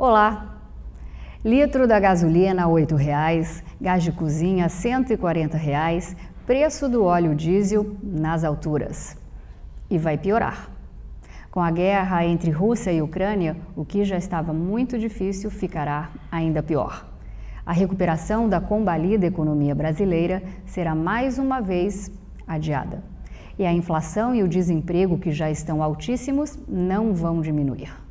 Olá! Litro da gasolina R$ 8,00, gás de cozinha R$ 140,00, preço do óleo diesel nas alturas. E vai piorar. Com a guerra entre Rússia e Ucrânia, o que já estava muito difícil ficará ainda pior. A recuperação da combalida economia brasileira será mais uma vez adiada. E a inflação e o desemprego, que já estão altíssimos, não vão diminuir.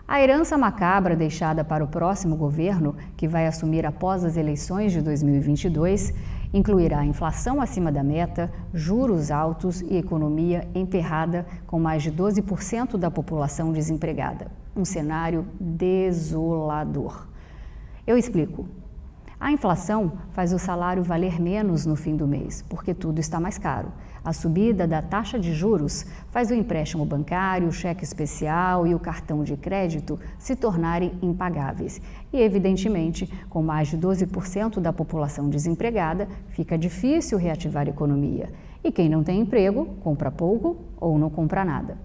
A herança macabra deixada para o próximo governo, que vai assumir após as eleições de 2022, incluirá inflação acima da meta, juros altos e economia emperrada, com mais de 12% da população desempregada. Um cenário desolador. Eu explico. A inflação faz o salário valer menos no fim do mês, porque tudo está mais caro. A subida da taxa de juros faz o empréstimo bancário, o cheque especial e o cartão de crédito se tornarem impagáveis. E, evidentemente, com mais de 12% da população desempregada, fica difícil reativar a economia. E quem não tem emprego, compra pouco ou não compra nada.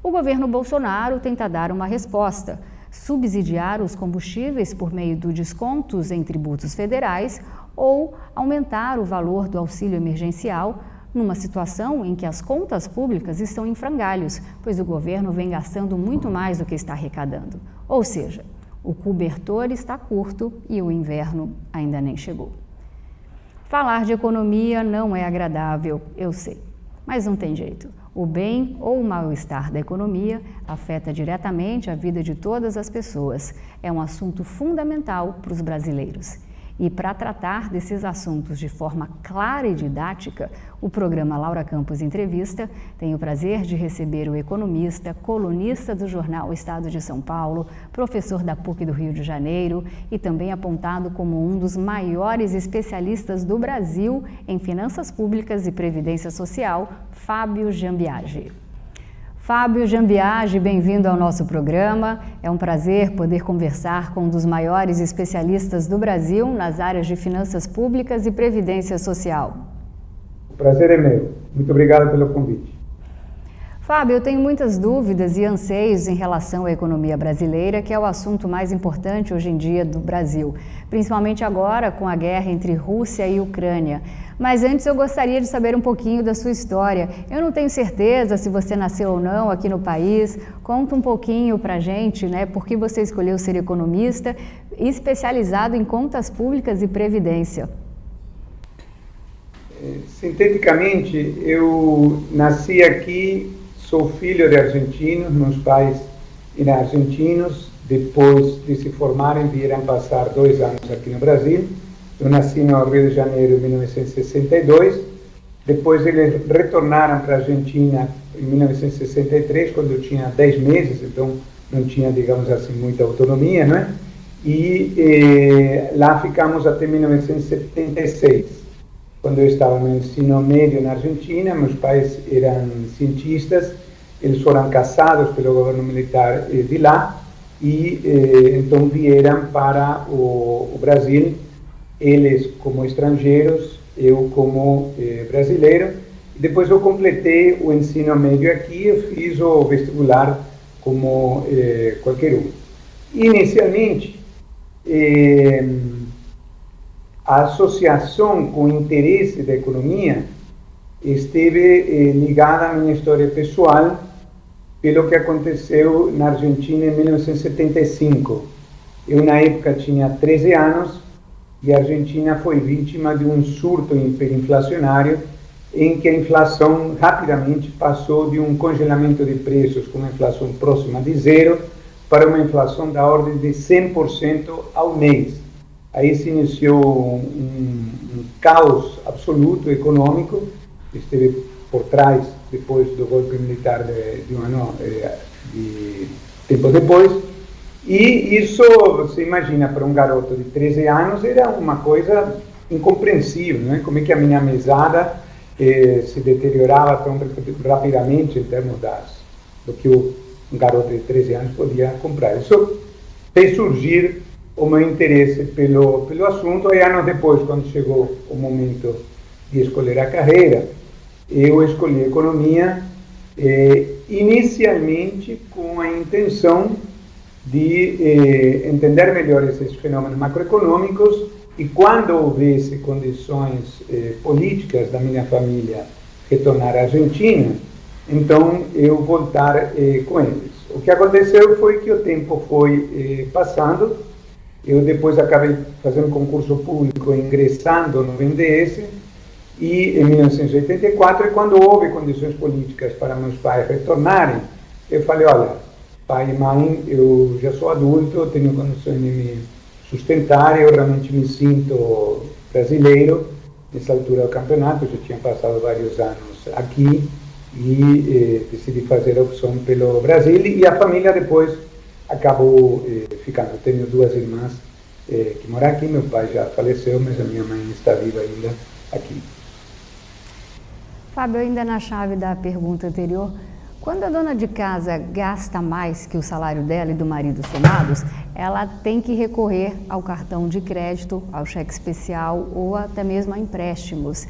O governo Bolsonaro tenta dar uma resposta: subsidiar os combustíveis por meio de descontos em tributos federais ou aumentar o valor do auxílio emergencial, numa situação em que as contas públicas estão em frangalhos, pois o governo vem gastando muito mais do que está arrecadando. Ou seja, o cobertor está curto e o inverno ainda nem chegou. Falar de economia não é agradável, eu sei, mas não tem jeito. O bem ou o mal-estar da economia afeta diretamente a vida de todas as pessoas. É um assunto fundamental para os brasileiros. E para tratar desses assuntos de forma clara e didática, o programa Laura Campos Entrevista tem o prazer de receber o economista, colunista do jornal Estado de São Paulo, professor da PUC do Rio de Janeiro e também apontado como um dos maiores especialistas do Brasil em finanças públicas e previdência social, Fábio Jambiagi. Fábio Jambiagi, bem-vindo ao nosso programa. É um prazer poder conversar com um dos maiores especialistas do Brasil nas áreas de finanças públicas e previdência social. O prazer é meu. Muito obrigado pelo convite. Fábio, eu tenho muitas dúvidas e anseios em relação à economia brasileira, que é o assunto mais importante hoje em dia do Brasil, principalmente agora com a guerra entre Rússia e Ucrânia. Mas antes eu gostaria de saber um pouquinho da sua história. Eu não tenho certeza se você nasceu ou não aqui no país. Conta um pouquinho pra gente, né, por que você escolheu ser economista especializado em contas públicas e previdência. Sinteticamente, eu nasci aqui, sou filho de argentinos, meus pais eram argentinos, depois de se formarem vieram passar 2 anos aqui no Brasil. Eu nasci no Rio de Janeiro em 1962, depois eles retornaram para a Argentina em 1963, quando eu tinha 10 meses, então não tinha, digamos assim, muita autonomia, não é? E lá ficamos até 1976, quando eu estava no ensino médio na Argentina. Meus pais eram cientistas, eles foram caçados pelo governo militar de lá e então vieram para o Brasil, eles como estrangeiros, eu como brasileiro. Depois eu completei o ensino médio aqui, eu fiz o vestibular como qualquer um. Inicialmente, a associação com o interesse da economia esteve ligada à minha história pessoal, pelo que aconteceu na Argentina em 1975. Eu, na época, tinha 13 anos e a Argentina foi vítima de um surto hiperinflacionário em que a inflação rapidamente passou de um congelamento de preços com uma inflação próxima de zero para uma inflação da ordem de 100% ao mês. Aí se iniciou um caos absoluto econômico, que esteve por trás depois do golpe militar de um ano de tempo depois. E isso, você imagina, para um garoto de 13 anos, era uma coisa incompreensível, né? Como é que a minha mesada se deteriorava tão rapidamente em termos do que um garoto de 13 anos podia comprar. Isso fez surgir o meu interesse pelo assunto, e anos depois, quando chegou o momento de escolher a carreira, eu escolhi economia, inicialmente com a intenção de entender melhor esses fenômenos macroeconômicos e, quando houvesse condições políticas da minha família retornar à Argentina, então eu voltar com eles. O que aconteceu foi que o tempo foi passando, eu depois acabei fazendo concurso público, ingressando no BNDES, e em 1984, quando houve condições políticas para meus pais retornarem, eu falei, olha, pai e mãe, eu já sou adulto, tenho condições de me sustentar, eu realmente me sinto brasileiro. Nessa altura do campeonato, eu já tinha passado vários anos aqui e decidi fazer a opção pelo Brasil, e a família depois acabou ficando. Eu tenho duas irmãs que moram aqui, meu pai já faleceu, mas a minha mãe está viva ainda aqui. Fábio, ainda na chave da pergunta anterior, quando a dona de casa gasta mais que o salário dela e do marido somados, ela tem que recorrer ao cartão de crédito, ao cheque especial ou até mesmo a empréstimos.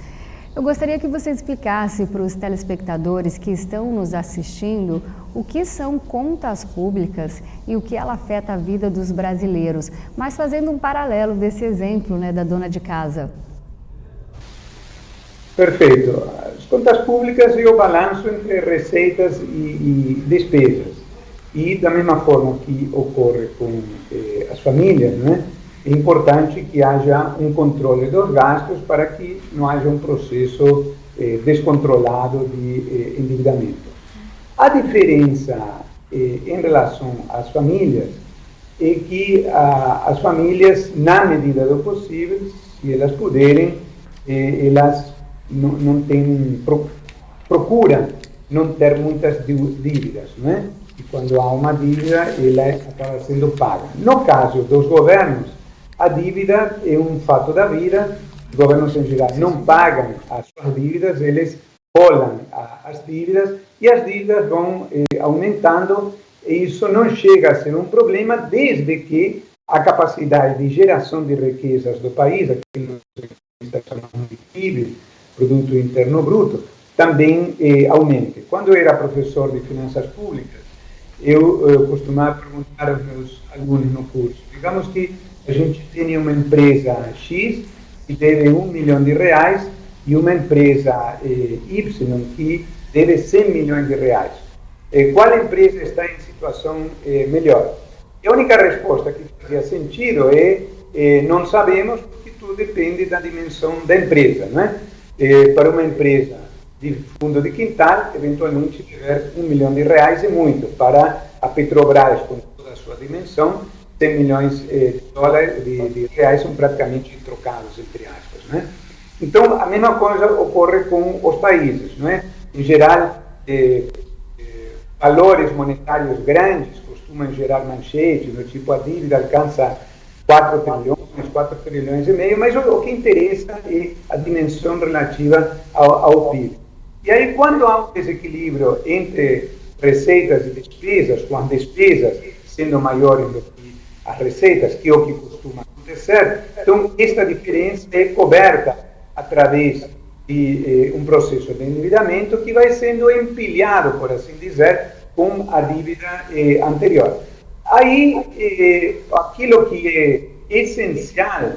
Eu gostaria que você explicasse para os telespectadores que estão nos assistindo o que são contas públicas e o que ela afeta a vida dos brasileiros, mas fazendo um paralelo desse exemplo, né, da dona de casa. Perfeito. As contas públicas é o balanço entre receitas e despesas. E da mesma forma que ocorre com as famílias, né, é importante que haja um controle dos gastos para que não haja um processo descontrolado de endividamento. A diferença em relação às famílias é que as famílias, na medida do possível, se elas puderem, elas não têm, procuram não ter muitas dívidas, né? E quando há uma dívida, ela acaba sendo paga. No caso dos governos, a dívida é um fato da vida. Os governos em geral não pagam as suas dívidas, eles rolam as dívidas e as dívidas vão aumentando, e isso não chega a ser um problema desde que a capacidade de geração de riquezas do país, aquilo que está chamando de PIB, Produto Interno Bruto, também aumente. Quando eu era professor de finanças públicas, eu costumava perguntar aos meus alunos no curso, digamos que a gente tem uma empresa X que deve R$1 milhão e uma empresa Y que deve R$100 milhões. Qual empresa está em situação melhor? E a única resposta que fazia sentido não sabemos, porque tudo depende da dimensão da empresa, não é? Para uma empresa de fundo de quintal, eventualmente tiver R$1 milhão é muito. Para a Petrobras, com toda a sua dimensão, 100 milhões de reais são praticamente trocados, entre aspas, né? Então, a mesma coisa ocorre com os países, não é? Em geral, valores monetários grandes costumam gerar manchetes, do tipo a dívida alcança 4 trilhões e meio, mas o que interessa é a dimensão relativa ao PIB. E aí, quando há um desequilíbrio entre receitas e despesas, com as despesas sendo maiores do que as receitas, que é o que costuma acontecer, então esta diferença é coberta através de um processo de endividamento que vai sendo empilhado, por assim dizer, com a dívida anterior. Aí, aquilo que é essencial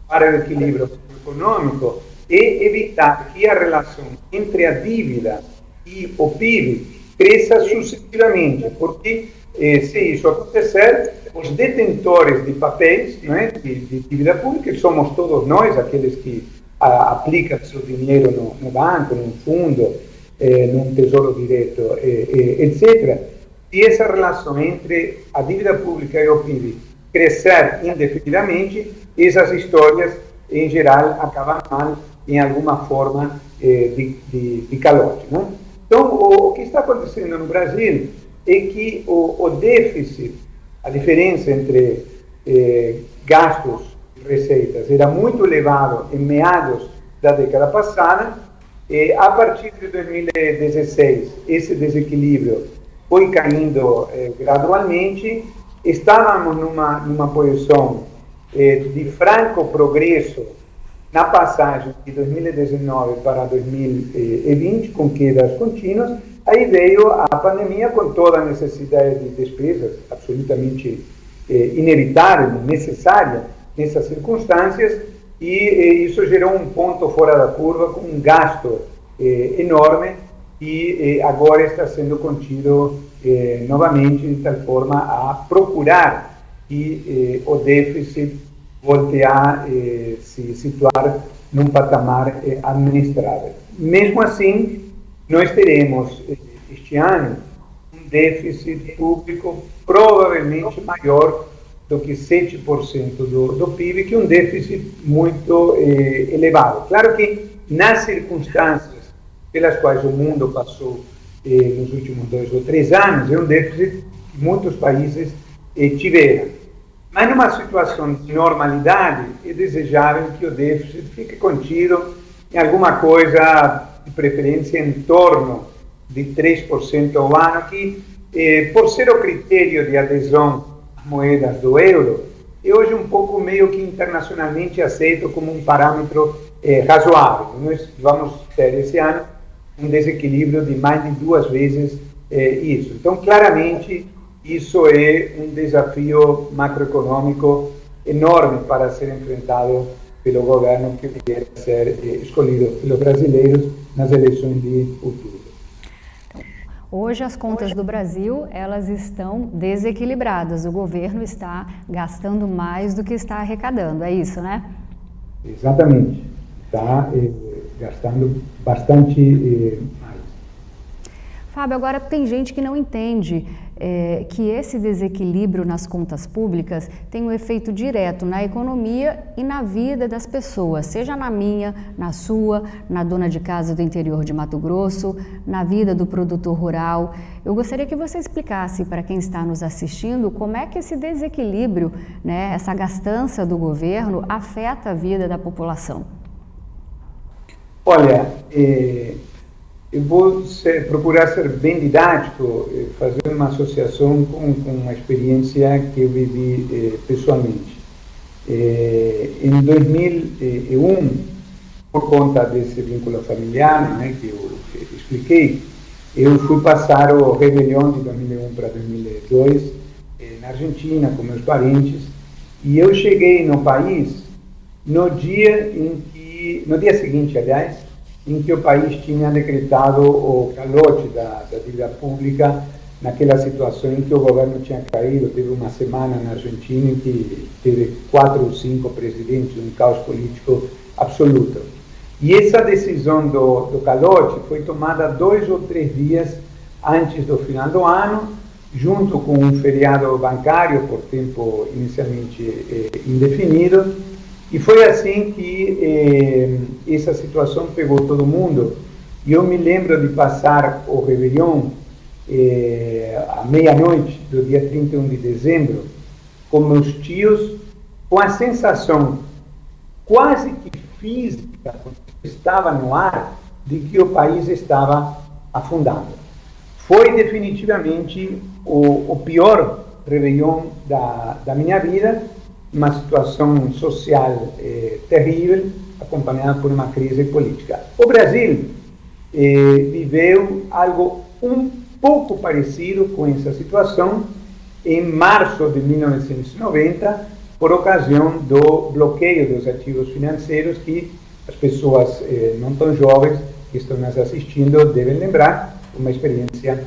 para o equilíbrio econômico é evitar que a relação entre a dívida e o PIB cresça sucessivamente, porque se isso acontecer, os detentores de papéis, não é, de dívida pública, que somos todos nós, aqueles que aplicam seu dinheiro no banco, num fundo, num tesouro direto, etc., se essa relação entre a dívida pública e o PIB crescer indefinidamente, essas histórias, em geral, acabam mal em alguma forma de calote, né? Então, o que está acontecendo no Brasil é que o déficit, a diferença entre gastos e receitas, era muito elevado em meados da década passada. A partir de 2016, esse desequilíbrio foi caindo gradualmente. Estávamos numa posição de franco progresso na passagem de 2019 para 2020, com quedas contínuas. aí veio a pandemia com toda a necessidade de despesas absolutamente inevitável, necessária nessas circunstâncias, e isso gerou um ponto fora da curva com um gasto enorme e agora está sendo contido novamente de tal forma a procurar que o déficit volte a se situar num patamar administrável. Mesmo assim, nós teremos este ano um déficit público provavelmente maior do que 7% do PIB, que é um déficit muito elevado. Claro que nas circunstâncias pelas quais o mundo passou nos últimos 2 ou 3 anos, é um déficit que muitos países tiveram. Mas numa situação de normalidade, é desejável que o déficit fique contido em alguma coisa, de preferência, em torno de 3% ao ano, que, por ser o critério de adesão às moedas do euro, é hoje um pouco meio que internacionalmente aceito como um parâmetro razoável. Nós vamos ter esse ano um desequilíbrio de mais de 2 vezes isso. Então, claramente, isso é um desafio macroeconômico enorme para ser enfrentado pelo governo que vier a ser escolhido pelos brasileiros nas eleições de outubro. Hoje as contas do Brasil, elas estão desequilibradas. O governo está gastando mais do que está arrecadando, é isso, né? Exatamente. Está gastando bastante mais. Fábio, agora tem gente que não entende que esse desequilíbrio nas contas públicas tem um efeito direto na economia e na vida das pessoas, seja na minha, na sua, na dona de casa do interior de Mato Grosso, na vida do produtor rural. Eu gostaria que você explicasse para quem está nos assistindo como é que esse desequilíbrio, né, essa gastança do governo afeta a vida da população. Olha, eu vou procurar ser bem didático, fazer uma associação com uma experiência que eu vivi pessoalmente. Em 2001, por conta desse vínculo familiar, né, que eu expliquei, eu fui passar o Réveillon de 2001 para 2002 na Argentina com meus parentes, e eu cheguei no país no dia seguinte, aliás, em que o país tinha decretado o calote da dívida pública, naquela situação em que o governo tinha caído. Teve uma semana na Argentina em que teve 4 ou 5 presidentes, um caos político absoluto. E essa decisão do calote foi tomada 2 ou 3 dias antes do final do ano, junto com um feriado bancário por tempo inicialmente indefinido. E foi assim que essa situação pegou todo mundo. E eu me lembro de passar o Réveillon à meia-noite do dia 31 de dezembro com meus tios, com a sensação quase que física, estava no ar, de que o país estava afundando. Foi definitivamente o pior Réveillon da minha vida, uma situação social terrível, acompanhada por uma crise política. O Brasil viveu algo um pouco parecido com essa situação em março de 1990, por ocasião do bloqueio dos ativos financeiros, que as pessoas não tão jovens que estão nos assistindo devem lembrar, uma experiência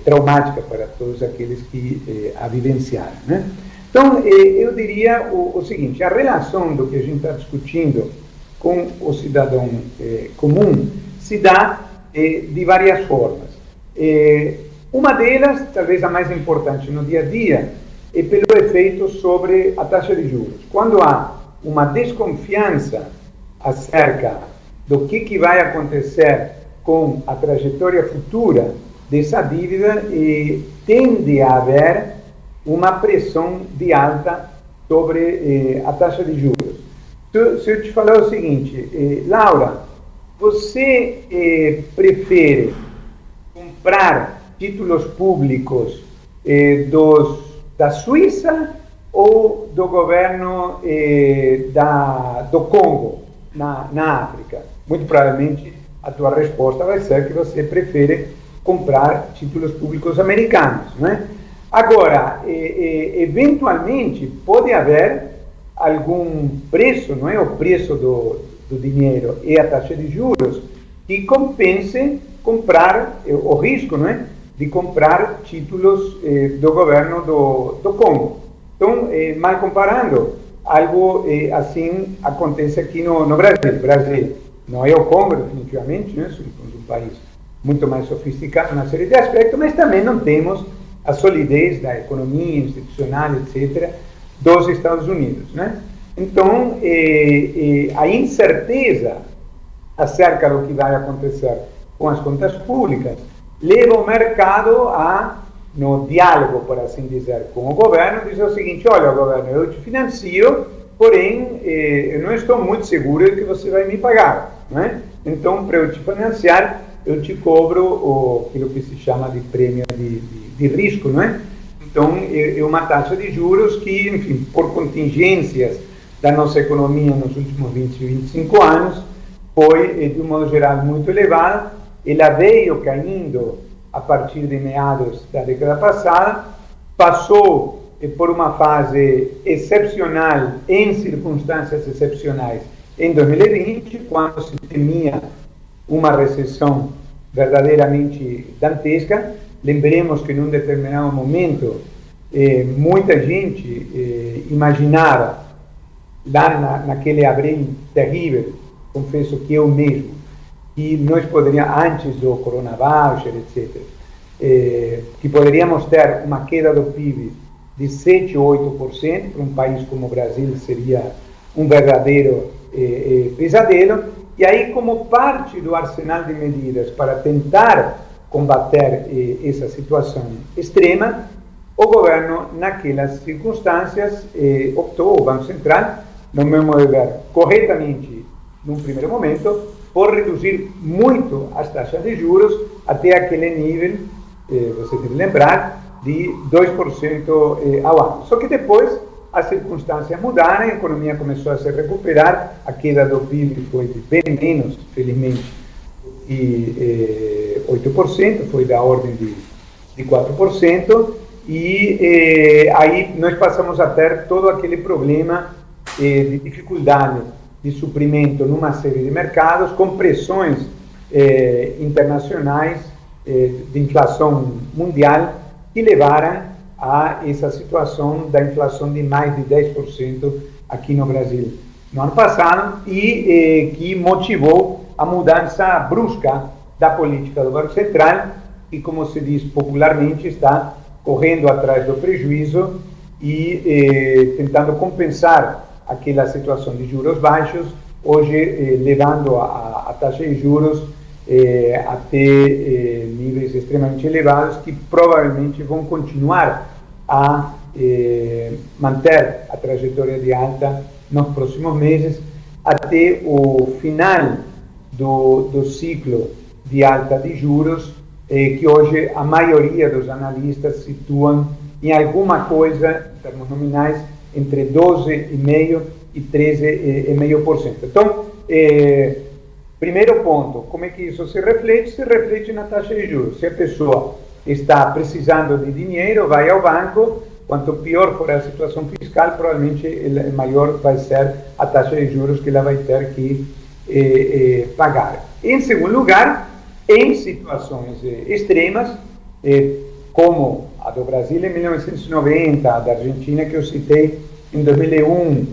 traumática para todos aqueles que a vivenciaram, né? Então, eu diria o seguinte: a relação do que a gente está discutindo com o cidadão comum se dá de várias formas. Uma delas, talvez a mais importante no dia a dia, é pelo efeito sobre a taxa de juros. Quando há uma desconfiança acerca do que vai acontecer com a trajetória futura dessa dívida, tende a haver uma pressão de alta sobre a taxa de juros. Se eu te falar o seguinte, Laura, você prefere comprar títulos públicos da Suíça ou do governo do Congo, na África? Muito provavelmente a tua resposta vai ser que você prefere comprar títulos públicos americanos, não é? Agora, eventualmente, pode haver algum preço, não é? O preço do dinheiro e a taxa de juros que compense comprar, o risco, não é? De comprar títulos do governo do Congo. Então, mal comparando, algo assim acontece aqui no Brasil. Brasil não é o Congo, definitivamente, né? Somos um país muito mais sofisticado na série de aspectos, mas também não temos a solidez da economia institucional, etc., dos Estados Unidos, né? Então, a incerteza acerca do que vai acontecer com as contas públicas leva o mercado no diálogo, por assim dizer, com o governo, dizer o seguinte: olha, governo, eu te financio, porém, eu não estou muito seguro de que você vai me pagar, né? Então, para eu te financiar, eu te cobro aquilo que se chama de prêmio de risco, não é? Então, é uma taxa de juros que, enfim, por contingências da nossa economia nos últimos 20, 25 anos, foi, de um modo geral, muito elevada. Ela veio caindo a partir de meados da década passada, passou por uma fase excepcional, em circunstâncias excepcionais, em 2020, quando se temia uma recessão verdadeiramente dantesca. Lembremos que, num determinado momento, muita gente imaginava, lá naquele abril terrível, confesso que eu mesmo, que nós poderíamos, antes do coronavírus, etc., que poderíamos ter uma queda do PIB de 7 ou 8%, para um país como o Brasil seria um verdadeiro pesadelo. E aí, como parte do arsenal de medidas para tentar combater essa situação extrema, o governo, naquelas circunstâncias, optou, o Banco Central, no meu modo de ver, corretamente, num primeiro momento, por reduzir muito as taxas de juros até aquele nível, você deve lembrar, de 2% ao ano. Só que depois as circunstâncias mudaram, a economia começou a se recuperar, a queda do PIB foi de bem menos, felizmente, de 8%, foi da ordem de 4%, e aí nós passamos a ter todo aquele problema de dificuldade de suprimento numa série de mercados, com pressões internacionais de inflação mundial, que levaram a essa situação da inflação de mais de 10% aqui no Brasil no ano passado, e que motivou a mudança brusca da política do Banco Central, que, como se diz popularmente, está correndo atrás do prejuízo e tentando compensar aquela situação de juros baixos, hoje levando a taxa de juros até níveis extremamente elevados, que provavelmente vão continuar a manter a trajetória de alta nos próximos meses, até o final do ciclo de alta de juros, que hoje a maioria dos analistas situam em alguma coisa, em termos nominais, entre 12,5% e 13,5%. Então, primeiro ponto, como é que isso se reflete? Se reflete na taxa de juros. Se a pessoa está precisando de dinheiro, vai ao banco. Quanto pior for a situação fiscal, provavelmente maior vai ser a taxa de juros que ela vai ter que pagar. Em segundo lugar, em situações extremas, como a do Brasil em 1990, a da Argentina que eu citei em 2001,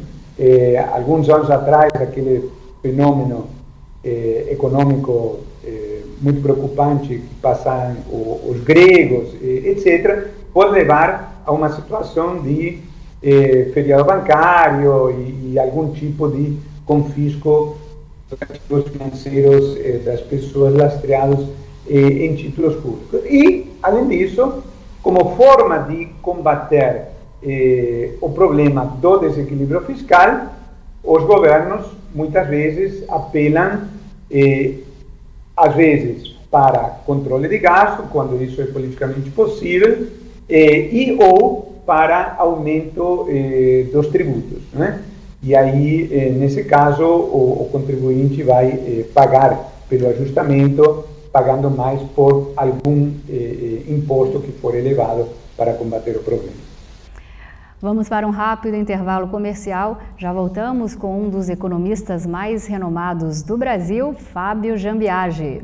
alguns anos atrás, aquele fenômeno econômico muito preocupante que passaram os gregos, etc., pode levar a uma situação de feriado bancário e algum tipo de confisco dos ativos financeiros das pessoas lastreados em títulos públicos. E, além disso, como forma de combater o problema do desequilíbrio fiscal, os governos muitas vezes apelam, às vezes, para controle de gasto, quando isso é politicamente possível, e ou para aumento dos tributos, né? E aí, nesse caso, o contribuinte vai pagar pelo ajustamento pagando mais por algum imposto que for elevado para combater o problema. Vamos para um rápido intervalo comercial. Já voltamos com um dos economistas mais renomados do Brasil, Fábio Jambiage.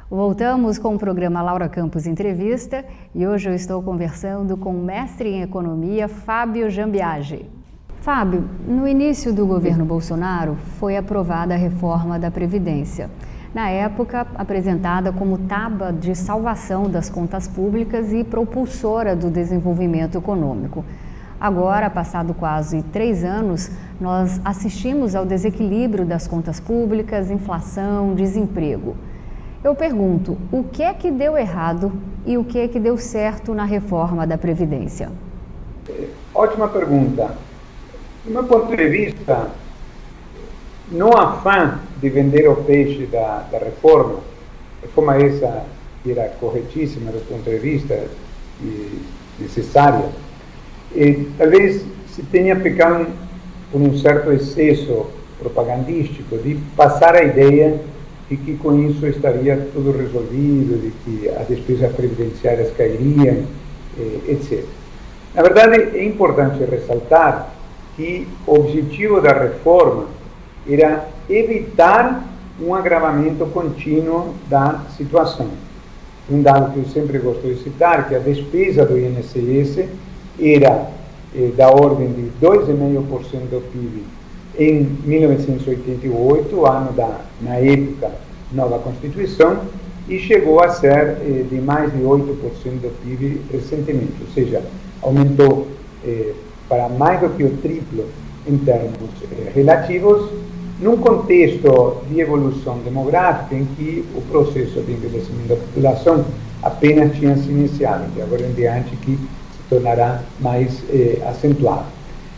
Voltamos com o programa Laura Campos Entrevista e hoje eu estou conversando com o mestre em economia Fábio Jambiage. Fábio, no início do governo Bolsonaro foi aprovada a reforma da Previdência, na época apresentada como tábua de salvação das contas públicas e propulsora do desenvolvimento econômico. Agora, passado quase 3 anos, nós assistimos ao desequilíbrio das contas públicas, inflação, desemprego. Eu pergunto, o que é que deu errado e o que é que deu certo na reforma da Previdência? Ótima pergunta. Do meu ponto de vista, no afã de vender o peixe da reforma, reforma essa que era corretíssima do ponto de vista e necessária, talvez se tenha pecado por um certo excesso propagandístico de passar a ideia de que com isso estaria tudo resolvido, de que as despesas previdenciárias cairiam, etc. Na verdade, é importante ressaltar que o objetivo da reforma era evitar um agravamento contínuo da situação. Um dado que eu sempre gosto de citar, que a despesa do INSS era da ordem de 2,5% do PIB em 1988, ano na época, nova Constituição, e chegou a ser de mais de 8% do PIB recentemente, ou seja, aumentou para mais do que o triplo em termos relativos, num contexto de evolução demográfica em que o processo de envelhecimento da população apenas tinha se iniciado, de agora em diante que se tornará mais acentuado.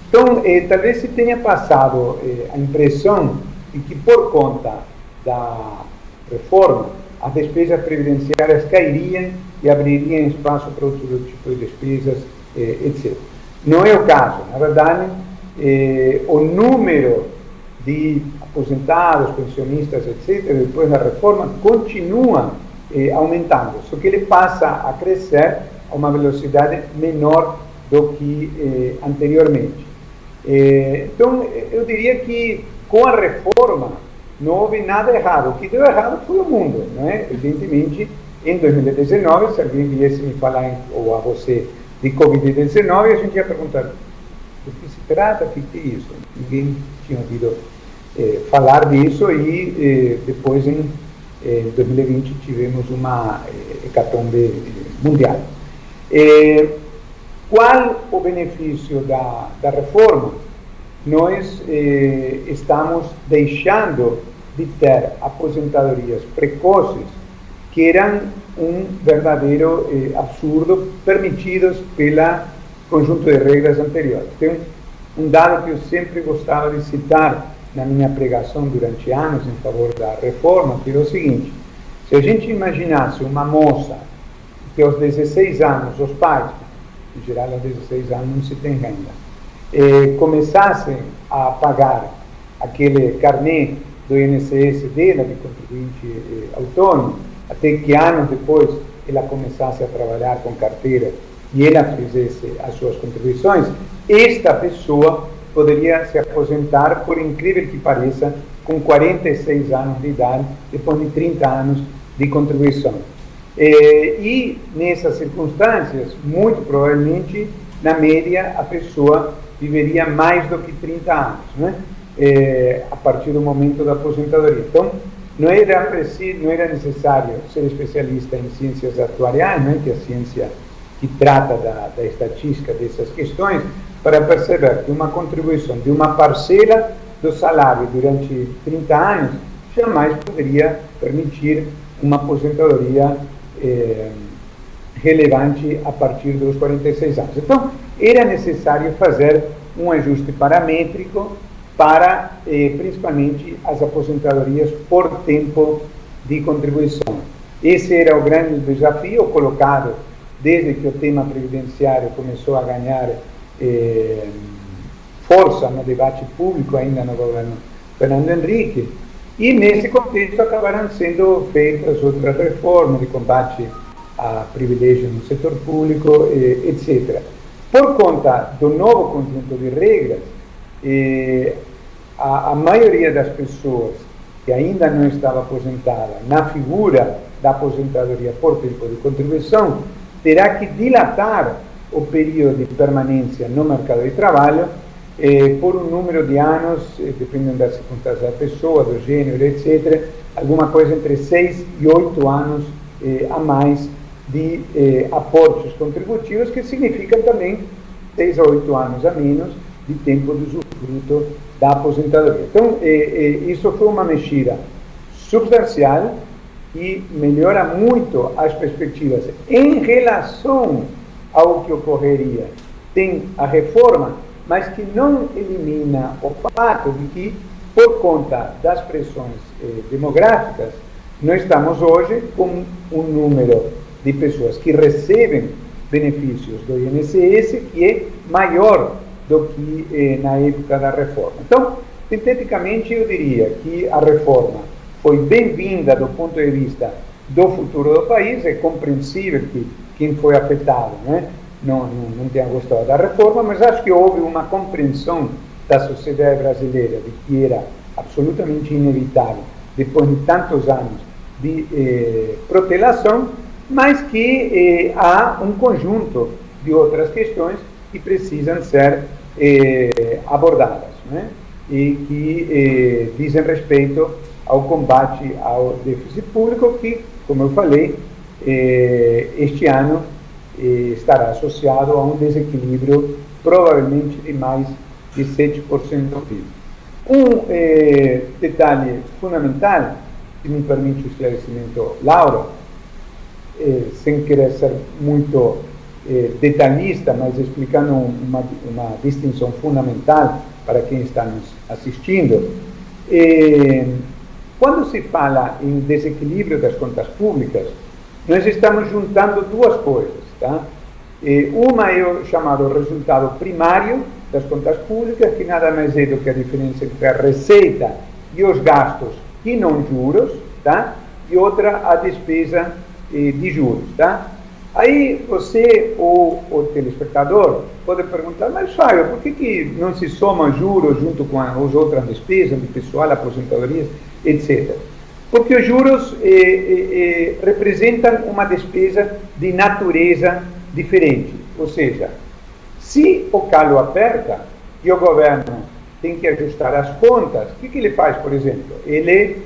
Então, talvez se tenha passado a impressão de que, por conta da reforma, as despesas previdenciárias cairiam e abririam espaço para outro tipo de despesas, etc. Não é o caso. Na verdade, o número de aposentados, pensionistas, etc., depois da reforma, continua aumentando, só que ele passa a crescer a uma velocidade menor do que anteriormente. Então, eu diria que com a reforma não houve nada errado. O que deu errado foi o mundo, não é? Evidentemente, em 2019, se alguém viesse me falar, ou a você, de Covid-19, a gente ia perguntar do que se trata, o que é isso? Ninguém tinha ouvido falar disso e depois, em 2020, tivemos uma hecatombe mundial. Qual o benefício da reforma? Nós estamos deixando de ter aposentadorias precoces que eram um verdadeiro absurdo, permitidos pelo conjunto de regras anteriores. Tem um dado que eu sempre gostava de citar na minha pregação durante anos em favor da reforma, que é o seguinte: se a gente imaginasse uma moça que aos 16 anos, os pais, em geral aos 16 anos não se tem renda, começassem a pagar aquele carnê do INSS dela, de contribuinte autônomo, até que anos depois ela começasse a trabalhar com carteira e ela fizesse as suas contribuições, esta pessoa poderia se aposentar, por incrível que pareça, com 46 anos de idade, depois de 30 anos de contribuição. E nessas circunstâncias, muito provavelmente, na média, a pessoa viveria mais do que 30 anos, né? A partir do momento da aposentadoria. Então, não era necessário ser especialista em ciências atuariais, né, que é a ciência que trata da estatística dessas questões, para perceber que uma contribuição de uma parcela do salário durante 30 anos jamais poderia permitir uma aposentadoria relevante a partir dos 46 anos. Então, era necessário fazer um ajuste paramétrico para, principalmente, as aposentadorias por tempo de contribuição. Esse era o grande desafio colocado desde que o tema previdenciário começou a ganhar força no debate público ainda no governo Fernando Henrique, e nesse contexto acabaram sendo feitas outras reformas de combate a privilégio no setor público, etc. Por conta do novo conjunto de regras, a maioria das pessoas que ainda não estava aposentada na figura da aposentadoria por tempo de contribuição terá que dilatar o período de permanência no mercado de trabalho por um número de anos, dependendo das circunstâncias da pessoa, do gênero, etc., alguma coisa entre 6 e 8 anos a mais de aportes contributivos, que significa também 6 a 8 anos a menos de tempo de usufruto da aposentadoria. Então, isso foi uma mexida substancial e melhora muito as perspectivas em relação ao que ocorreria. Tem a reforma, mas que não elimina o fato de que, por conta das pressões demográficas, nós estamos hoje com um número de pessoas que recebem benefícios do INSS que é maior do que na época da reforma. Então, sinteticamente, eu diria que a reforma foi bem-vinda do ponto de vista do futuro do país. É compreensível que quem foi afetado, né, não tenha gostado da reforma, mas acho que houve uma compreensão da sociedade brasileira de que era absolutamente inevitável, depois de tantos anos de protelação, mas que há um conjunto de outras questões que precisam ser abordadas, né? E que dizem respeito ao combate ao déficit público, que, como eu falei, este ano estará associado a um desequilíbrio provavelmente de mais de 7% do PIB. Um detalhe fundamental, se me permite o esclarecimento, Laura, sem querer ser muito detalhista, mas explicando uma distinção fundamental para quem está nos assistindo. Quando se fala em desequilíbrio das contas públicas, nós estamos juntando duas coisas, tá? Uma é o chamado resultado primário das contas públicas, que nada mais é do que a diferença entre a receita e os gastos que não juros, tá? E outra, a despesa de juros, tá? Aí você, ou o telespectador, pode perguntar, mas Fábio, por que não se soma juros junto com as outras despesas de pessoal, aposentadorias, etc.? Porque os juros representam uma despesa de natureza diferente. Ou seja, se o calo aperta e o governo tem que ajustar as contas, o que ele faz, por exemplo? Ele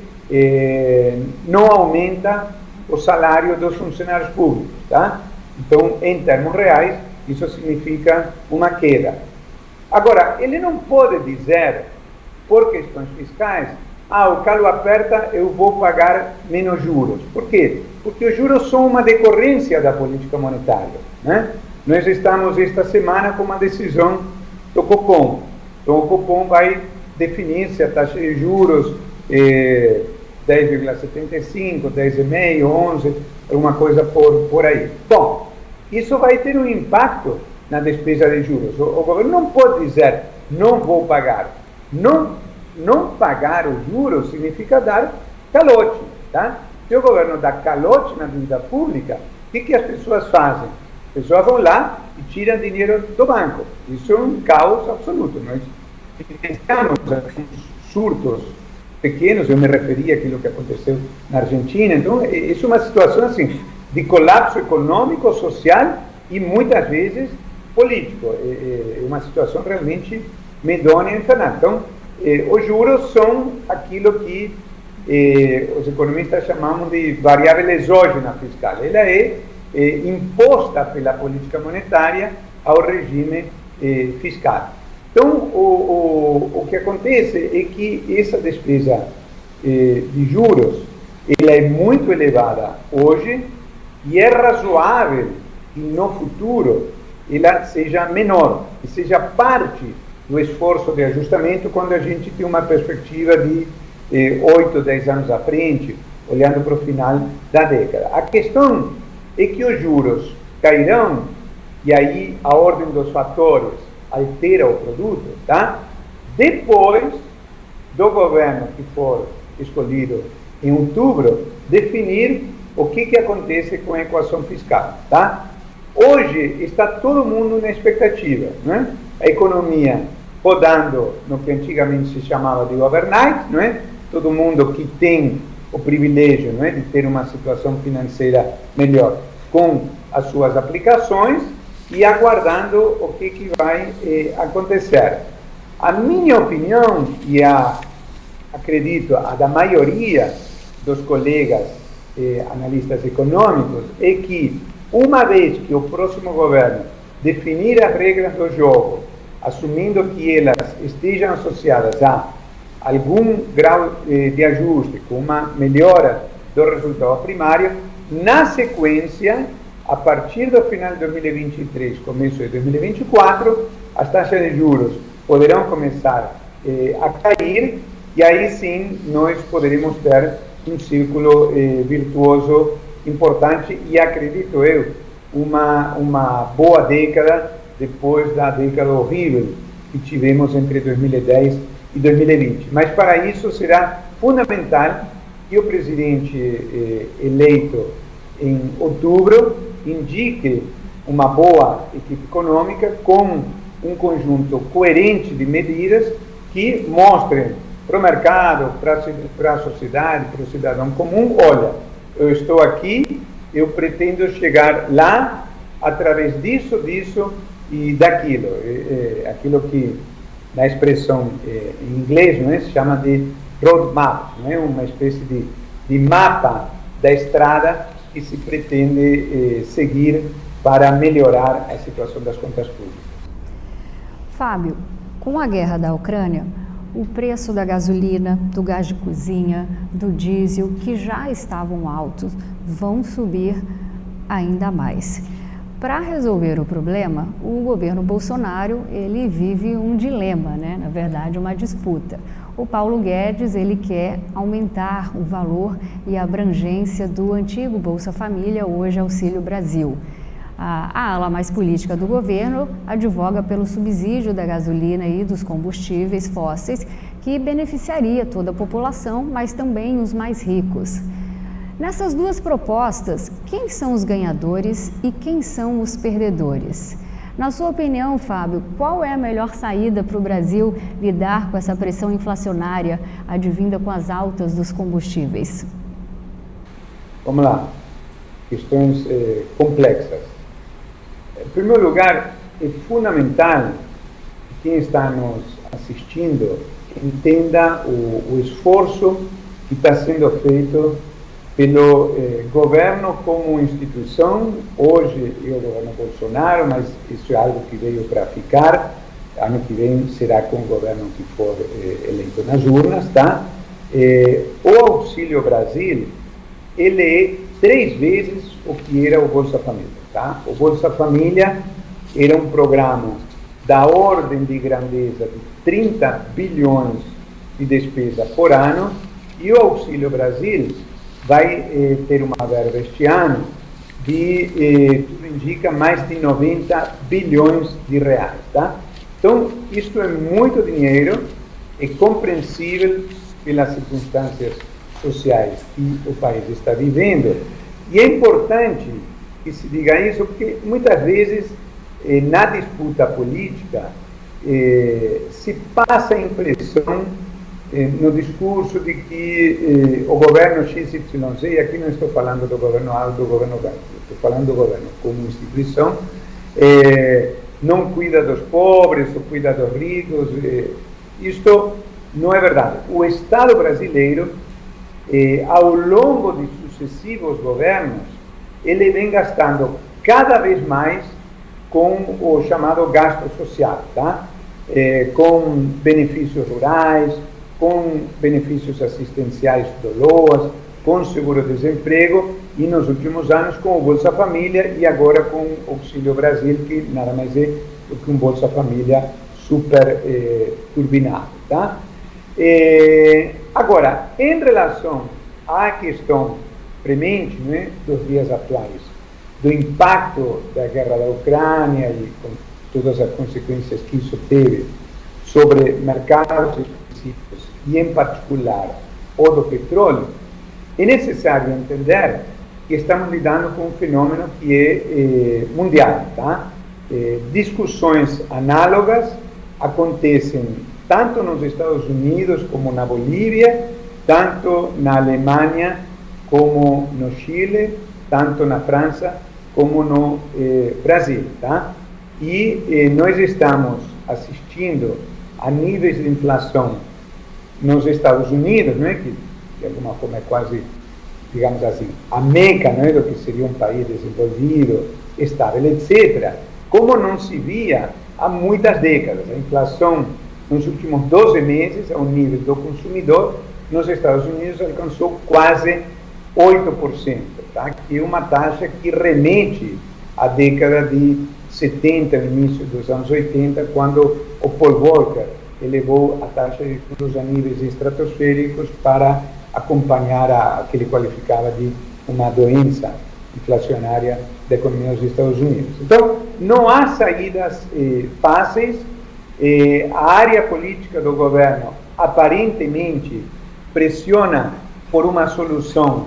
não aumenta o salário dos funcionários públicos, tá? Então, em termos reais, isso significa uma queda. Agora, ele não pode dizer, por questões fiscais, o calo aperta, eu vou pagar menos juros. Por quê? Porque os juros são uma decorrência da política monetária, né? Nós estamos esta semana com uma decisão do Copom. Então, o Copom vai definir se a taxa de juros 10,75, 10,5, 11, alguma coisa por aí. Bom, isso vai ter um impacto na despesa de juros. O governo não pode dizer, não vou pagar. Não pagar os juros significa dar calote, tá? Se o governo dá calote na dívida pública, o que as pessoas fazem? As pessoas vão lá e tiram dinheiro do banco. Isso é um caos absoluto. Nós estamos em surtos pequenos, eu me referi àquilo que aconteceu na Argentina. Então, isso é uma situação assim, de colapso econômico, social e muitas vezes político. É uma situação realmente medonha e infernal. Então, os juros são aquilo que os economistas chamam de variável exógena fiscal. Ela é imposta pela política monetária ao regime fiscal. Então, o que acontece é que essa despesa de juros ela é muito elevada hoje e é razoável que no futuro ela seja menor, que seja parte do esforço de ajustamento quando a gente tem uma perspectiva de 8, 10 anos à frente, olhando para o final da década. A questão é que os juros cairão e aí a ordem dos fatores altera o produto, tá? Depois do governo que for escolhido em outubro, definir o que acontece com a equação fiscal, tá? Hoje está todo mundo na expectativa, né? A economia rodando no que antigamente se chamava de overnight, né? Todo mundo que tem o privilégio, né, de ter uma situação financeira melhor com as suas aplicações e aguardando o que vai acontecer. A minha opinião, e acredito a da maioria dos colegas analistas econômicos, é que uma vez que o próximo governo definir as regras do jogo, assumindo que elas estejam associadas a algum grau de ajuste, com uma melhora do resultado primário, na sequência, a partir do final de 2023, começo de 2024, as taxas de juros poderão começar a cair, e aí sim nós poderemos ter um círculo virtuoso importante, e acredito eu, uma boa década depois da década horrível que tivemos entre 2010 e 2020. Mas para isso será fundamental que o presidente eleito em outubro indique uma boa equipe econômica com um conjunto coerente de medidas que mostrem para o mercado, para a sociedade, para o cidadão comum: olha, eu estou aqui, eu pretendo chegar lá através disso e daquilo. Aquilo que na expressão em inglês, não é, se chama de roadmap, não é? Uma espécie de mapa da estrada que se pretende seguir para melhorar a situação das contas públicas. Fábio, com a guerra da Ucrânia, o preço da gasolina, do gás de cozinha, do diesel, que já estavam altos, vão subir ainda mais. Para resolver o problema, o governo Bolsonaro, ele vive um dilema, né? Na verdade, uma disputa. O Paulo Guedes, ele quer aumentar o valor e a abrangência do antigo Bolsa Família, hoje Auxílio Brasil. A ala mais política do governo advoga pelo subsídio da gasolina e dos combustíveis fósseis, que beneficiaria toda a população, mas também os mais ricos. Nessas duas propostas, quem são os ganhadores e quem são os perdedores? Na sua opinião, Fábio, qual é a melhor saída para o Brasil lidar com essa pressão inflacionária advinda com as altas dos combustíveis? Vamos lá, questões complexas. Em primeiro lugar, é fundamental que quem está nos assistindo entenda o esforço que está sendo feito pelo governo como instituição. Hoje é o governo Bolsonaro, mas isso é algo que veio para ficar. Ano que vem será com o governo que for eleito nas urnas, tá? O Auxílio Brasil, ele é 3 vezes o que era o Bolsa Família, tá? O Bolsa Família era um programa da ordem de grandeza de 30 bilhões de despesa por ano, e o Auxílio Brasil vai ter uma verba este ano de, tudo indica, mais de 90 bilhões de reais, tá? Então, isto é muito dinheiro, é compreensível pelas circunstâncias sociais que o país está vivendo, e é importante que se diga isso, porque muitas vezes, na disputa política, se passa a impressão no discurso de que o governo XYZ, e aqui não estou falando do governo A ou do governo B, estou falando do governo como instituição, não cuida dos pobres ou cuida dos ricos. Isto não é verdade. O Estado brasileiro, ao longo de sucessivos governos, ele vem gastando cada vez mais com o chamado gasto social, tá? Com benefícios rurais, com benefícios assistenciais do LOAS, com seguro-desemprego, e nos últimos anos com o Bolsa Família, e agora com o Auxílio Brasil, que nada mais é do que um Bolsa Família super turbinado, tá? Agora, em relação há a questão premente, né, dos dias atuais, do impacto da guerra da Ucrânia e com todas as consequências que isso teve sobre mercados específicos e, em particular, o do petróleo, é necessário entender que estamos lidando com um fenômeno que é mundial, tá? Discussões análogas acontecem tanto nos Estados Unidos como na Bolívia, tanto na Alemanha como no Chile, tanto na França como no Brasil, tá? E nós estamos assistindo a níveis de inflação nos Estados Unidos, né, que de alguma forma é quase, digamos assim, a meca, né, do que seria um país desenvolvido, estável, etc., como não se via há muitas décadas. A inflação nos últimos 12 meses, ao nível do consumidor, nos Estados Unidos alcançou quase 8%, tá? Que é uma taxa que remete à década de 70, no início dos anos 80, quando o Paul Volcker elevou a taxa de juros a níveis estratosféricos para acompanhar a que ele qualificava de uma doença inflacionária da economia dos Estados Unidos. Então, não há saídas fáceis. A área política do governo aparentemente pressiona por uma solução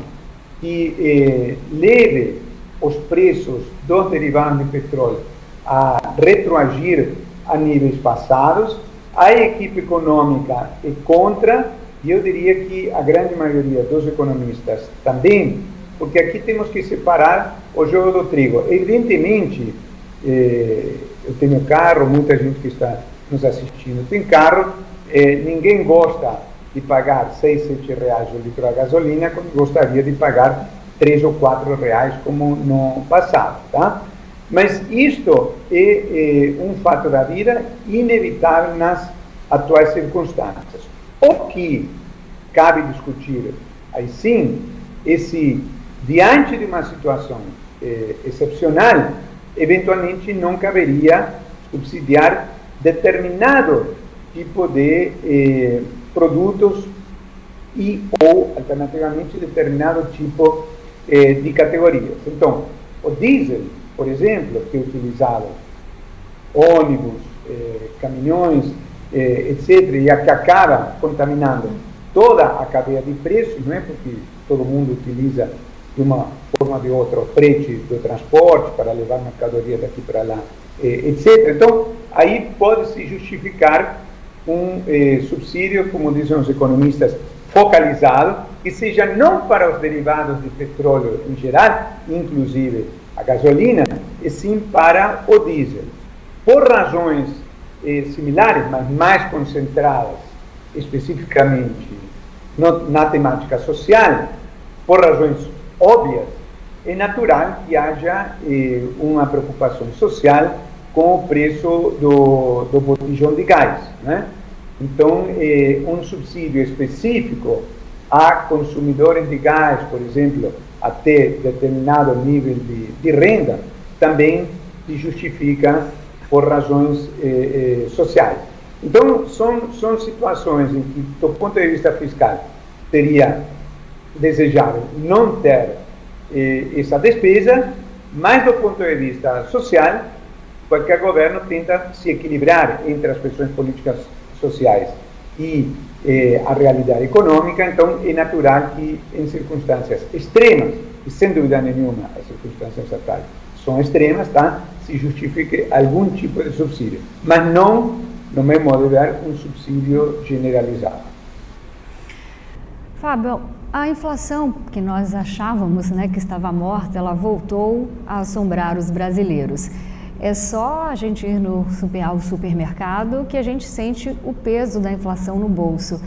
que leve os preços dos derivados de petróleo a retroagir a níveis passados. A equipe econômica é contra, e eu diria que a grande maioria dos economistas também, porque aqui temos que separar o jogo do trigo. Evidentemente, eu tenho carro, muita gente que está nos assistindo tem carro, ninguém gosta de pagar 6, 7 reais o litro da gasolina, quando gostaria de pagar 3 ou 4 reais como no passado, tá? Mas isto é um fato da vida inevitável nas atuais circunstâncias. O que cabe discutir, aí sim, é se, diante de uma situação excepcional, eventualmente não caberia subsidiar determinado tipo de produtos e ou, alternativamente, determinado tipo de categorias. Então, o diesel, por exemplo, que é utilizado ônibus, caminhões, etc., e que acaba contaminando toda a cadeia de preços, não é? Porque todo mundo utiliza de uma forma ou de outra o frete do transporte para levar mercadoria daqui para lá, etc. Então, aí pode-se justificar um subsídio, como dizem os economistas, focalizado, que seja não para os derivados de petróleo em geral, inclusive a gasolina, e sim para o diesel. Por razões similares, mas mais concentradas especificamente na temática social, por razões óbvias, é natural que haja uma preocupação social com o preço do botijão de gás, né? Então, um subsídio específico a consumidores de gás, por exemplo, até determinado nível de renda, também se justifica por razões sociais. Então, são situações em que, do ponto de vista fiscal, seria desejável não ter essa despesa, mas do ponto de vista social, qualquer governo tenta se equilibrar entre as pressões políticas sociais e a realidade econômica. Então é natural que em circunstâncias extremas, e sem dúvida nenhuma as circunstâncias atuais são extremas, tá? Se justifique algum tipo de subsídio, mas não, no meu modo de ver, um subsídio generalizado. Fábio, a inflação que nós achávamos, né, que estava morta, ela voltou a assombrar os brasileiros. É só a gente ir ao supermercado que a gente sente o peso da inflação no bolso.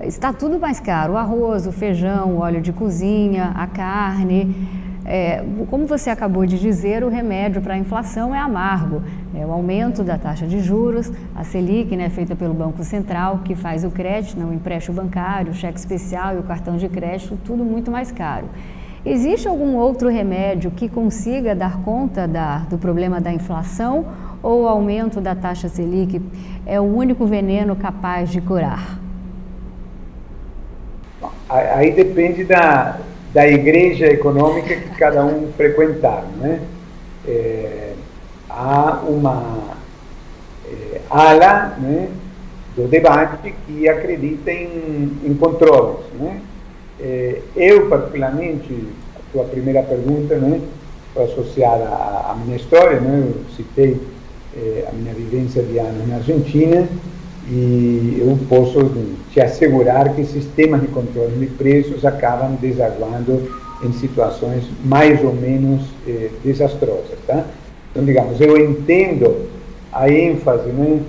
Está tudo mais caro, o arroz, o feijão, o óleo de cozinha, a carne. Como você acabou de dizer, o remédio para a inflação é amargo. É o aumento da taxa de juros, a Selic, né, feita pelo Banco Central, que faz o crédito, né, o empréstimo bancário, o cheque especial e o cartão de crédito, tudo muito mais caro. Existe algum outro remédio que consiga dar conta do problema da inflação, ou o aumento da taxa Selic é o único veneno capaz de curar? Bom, aí depende da igreja econômica que cada um frequentar, né? Há uma ala, né, do debate que acredita em controles, né? Eu, particularmente, a tua primeira pergunta, né, foi associada à minha história, né? Eu citei a minha vivência de anos na Argentina, e eu posso te assegurar que sistemas de controle de preços acabam desaguando em situações mais ou menos desastrosas, tá? Então, digamos, eu entendo a ênfase, né,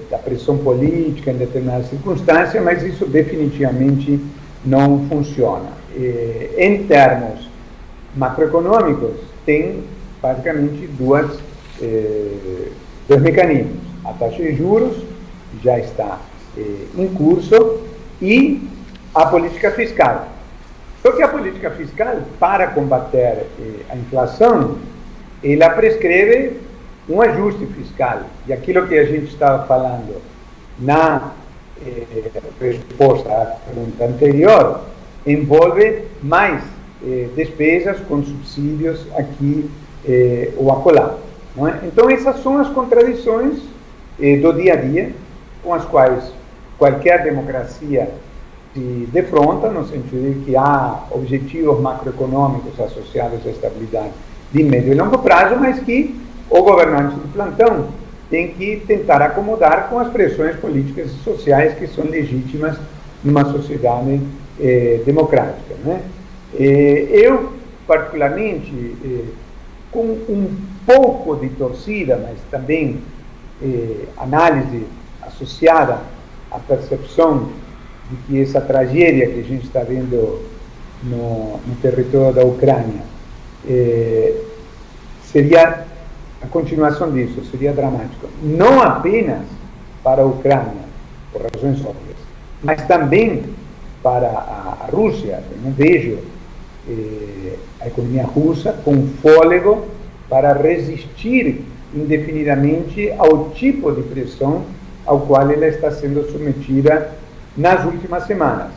da pressão política em determinadas circunstâncias, mas isso definitivamente não funciona. Em termos macroeconômicos, tem basicamente dois mecanismos: a taxa de juros, que já está em curso, e a política fiscal. Só que a política fiscal, para combater a inflação, ela prescreve um ajuste fiscal. E aquilo que a gente estava falando na resposta à pergunta anterior, envolve mais despesas com subsídios aqui ou acolá. Não é? Então, essas são as contradições do dia a dia, com as quais qualquer democracia se defronta, no sentido de que há objetivos macroeconômicos associados à estabilidade de médio e longo prazo, mas que o governante de plantão tem que tentar acomodar com as pressões políticas e sociais que são legítimas numa sociedade democrática, né? Eu, particularmente, com um pouco de torcida, mas também análise associada à percepção de que essa tragédia que a gente está vendo no território da Ucrânia seria a continuação disso, seria dramático. Não apenas para a Ucrânia, por razões óbvias, mas também para a Rússia. Eu não vejo a economia russa com fôlego para resistir indefinidamente ao tipo de pressão ao qual ela está sendo submetida nas últimas semanas.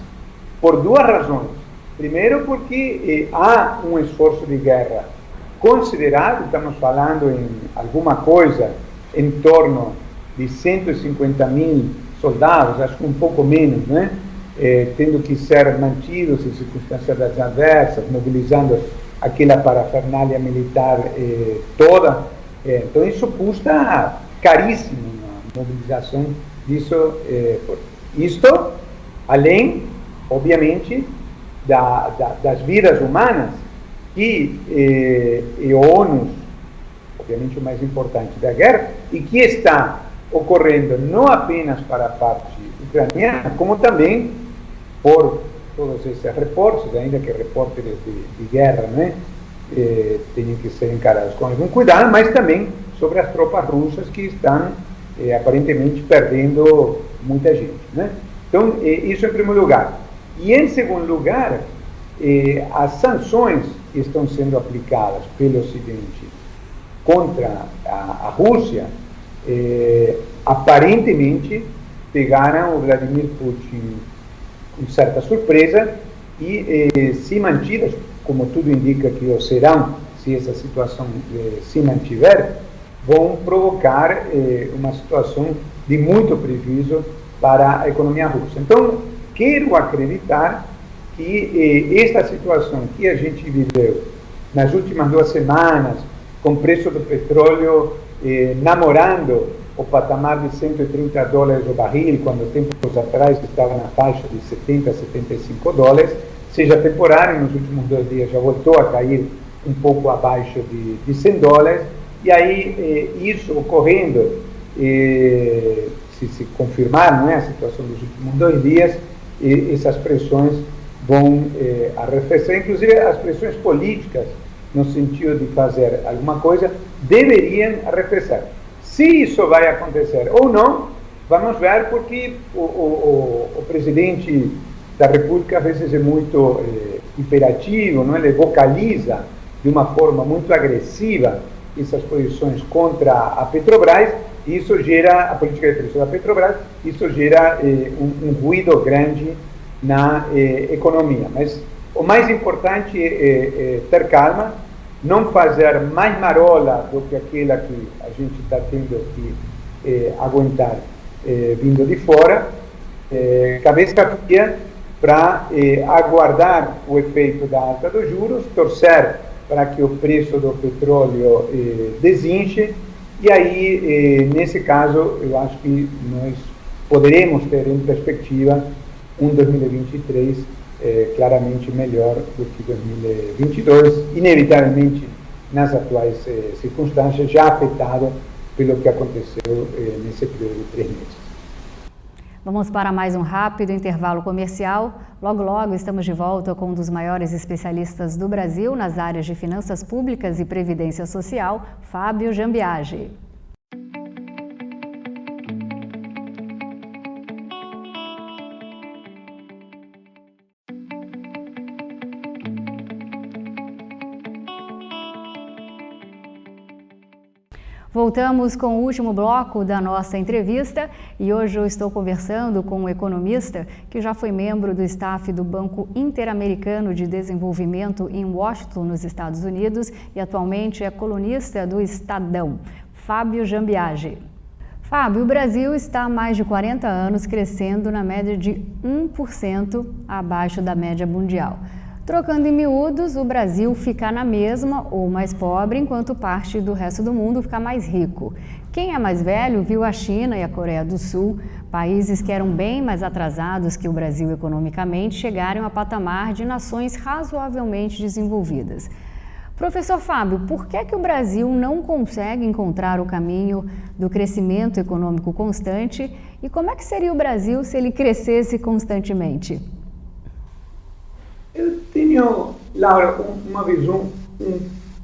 Por duas razões. Primeiro, porque há um esforço de guerra considerável, estamos falando em alguma coisa em torno de 150 mil soldados, acho que um pouco menos, né? Tendo que ser mantidos em circunstâncias adversas, mobilizando aquela parafernália militar toda. Então, isso custa caríssimo, a mobilização disso. Isto, além, obviamente, das vidas humanas, que é o ônus, obviamente, o mais importante da guerra, e que está ocorrendo não apenas para a parte ucraniana, como também por todos esses reportes, ainda que reportes de guerra, né, tenham que ser encarados com algum cuidado, mas também sobre as tropas russas que estão aparentemente perdendo muita gente, né? Então, isso em primeiro lugar. E em segundo lugar, as sanções que estão sendo aplicadas pelo Ocidente contra a Rússia, aparentemente pegaram o Vladimir Putin com certa surpresa e, se mantidas, como tudo indica que o serão, se essa situação se mantiver, vão provocar uma situação de muito prejuízo para a economia russa. Então, quero acreditar que esta situação que a gente viveu nas últimas 2 semanas, com o preço do petróleo namorando o patamar de $130 o barril, quando tempos atrás estava na faixa de 70 a 75 dólares, seja temporário. Nos últimos 2 dias já voltou a cair um pouco abaixo de 100 dólares, e aí isso ocorrendo, se confirmar, não é, a situação dos últimos 2 dias, essas pressões vão arrefecer, inclusive as pressões políticas, no sentido de fazer alguma coisa, deveriam arrefecer. Se isso vai acontecer ou não, vamos ver, porque o presidente da República às vezes é muito imperativo, não? Ele vocaliza de uma forma muito agressiva essas posições contra a Petrobras, e isso gera, a política de preço da Petrobras, isso gera um ruído grande na economia. Mas o mais importante é ter calma, não fazer mais marola do que aquela que a gente está tendo que aguentar vindo de fora, cabeça fria para aguardar o efeito da alta dos juros, torcer para que o preço do petróleo desinche, e aí, nesse caso, eu acho que nós poderemos ter em perspectiva um 2023 claramente melhor do que 2022, inevitavelmente nas atuais circunstâncias, já afetado pelo que aconteceu nesse período de 3 meses. Vamos para mais um rápido intervalo comercial. Logo, logo estamos de volta com um dos maiores especialistas do Brasil nas áreas de finanças públicas e previdência social, Fábio Jambiage. Voltamos com o último bloco da nossa entrevista e hoje eu estou conversando com um economista que já foi membro do staff do Banco Interamericano de Desenvolvimento em Washington, nos Estados Unidos, e atualmente é colunista do Estadão, Fábio Jambiage. Fábio, o Brasil está há mais de 40 anos crescendo na média de 1% abaixo da média mundial. Trocando em miúdos, o Brasil fica na mesma ou mais pobre, enquanto parte do resto do mundo fica mais rico. Quem é mais velho viu a China e a Coreia do Sul, países que eram bem mais atrasados que o Brasil economicamente, chegarem a patamar de nações razoavelmente desenvolvidas. Professor Fábio, por que o Brasil não consegue encontrar o caminho do crescimento econômico constante e como é que seria o Brasil se ele crescesse constantemente? Eu tenho, Laura, uma visão um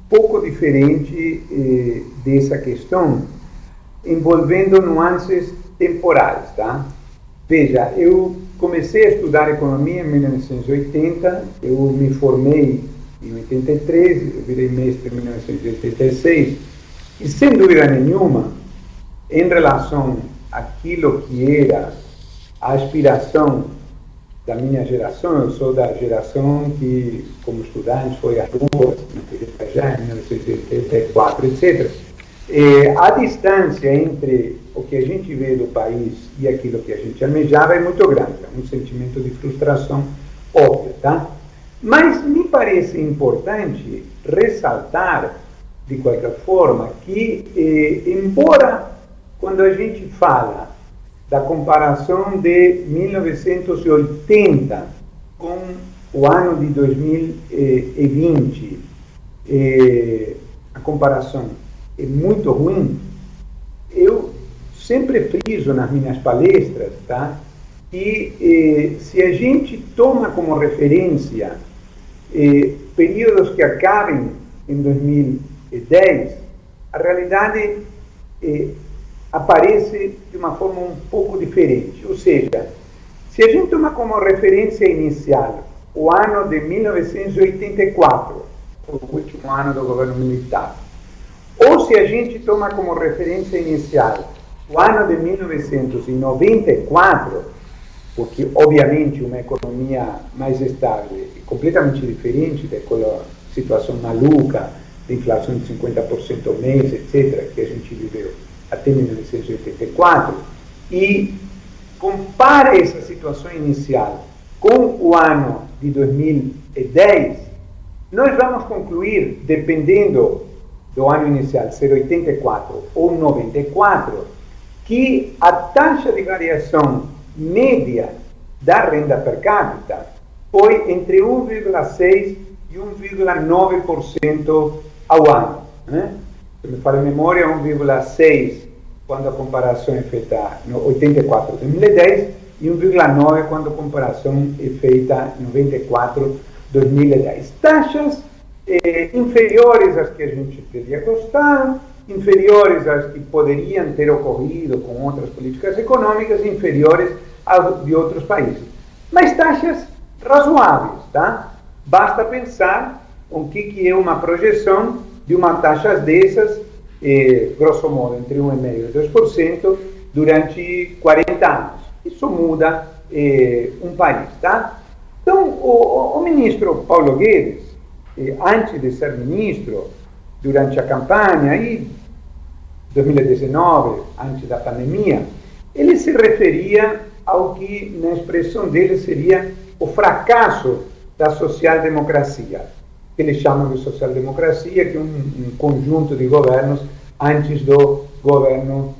pouco diferente dessa questão, envolvendo nuances temporais, tá? Veja, eu comecei a estudar economia em 1980, eu me formei em 83, eu virei mestre em 1986, e sem dúvida nenhuma, em relação àquilo que era a aspiração da minha geração, eu sou da geração que, como estudante, foi às ruas, em 1984, etc. A distância entre o que a gente vê do país e aquilo que a gente almejava é muito grande, é um sentimento de frustração óbvio, tá? Mas me parece importante ressaltar, de qualquer forma, que, embora quando a gente fala da comparação de 1980 com o ano de 2020, a comparação é muito ruim, eu sempre friso nas minhas palestras, tá, que se a gente toma como referência períodos que acabem em 2010, a realidade aparece de uma forma um pouco diferente. Ou seja, se a gente toma como referência inicial o ano de 1984, o último ano do governo militar, ou se a gente toma como referência inicial o ano de 1994, porque obviamente uma economia mais estável e completamente diferente daquela situação maluca de inflação de 50% ao mês, etc., que a gente viveu até 1984, e compara essa situação inicial com o ano de 2010, nós vamos concluir, dependendo do ano inicial, ser 84 ou 94, que a taxa de variação média da renda per capita foi entre 1,6% e 1,9% ao ano, né? Se me falo em memória, 1,6% quando a comparação é feita no 84 2010 e 1,9% quando a comparação é feita em 94 2010. Taxas inferiores às que a gente teria gostado, inferiores às que poderiam ter ocorrido com outras políticas econômicas, inferiores às de outros países. Mas taxas razoáveis, tá? Basta pensar o que é uma projeção de uma taxa dessas, grosso modo, entre 1,5% e 2% durante 40 anos. Isso muda um país, tá? Então, o ministro Paulo Guedes, antes de ser ministro, durante a campanha e 2019, antes da pandemia, ele se referia ao que, na expressão dele, seria o fracasso da social-democracia, que eles chamam de social-democracia, que é um conjunto de governos antes do governo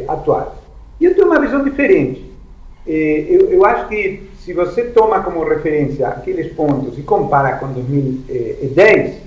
atual. E eu tenho uma visão diferente. Eu acho que, se você toma como referência aqueles pontos e compara com 2010,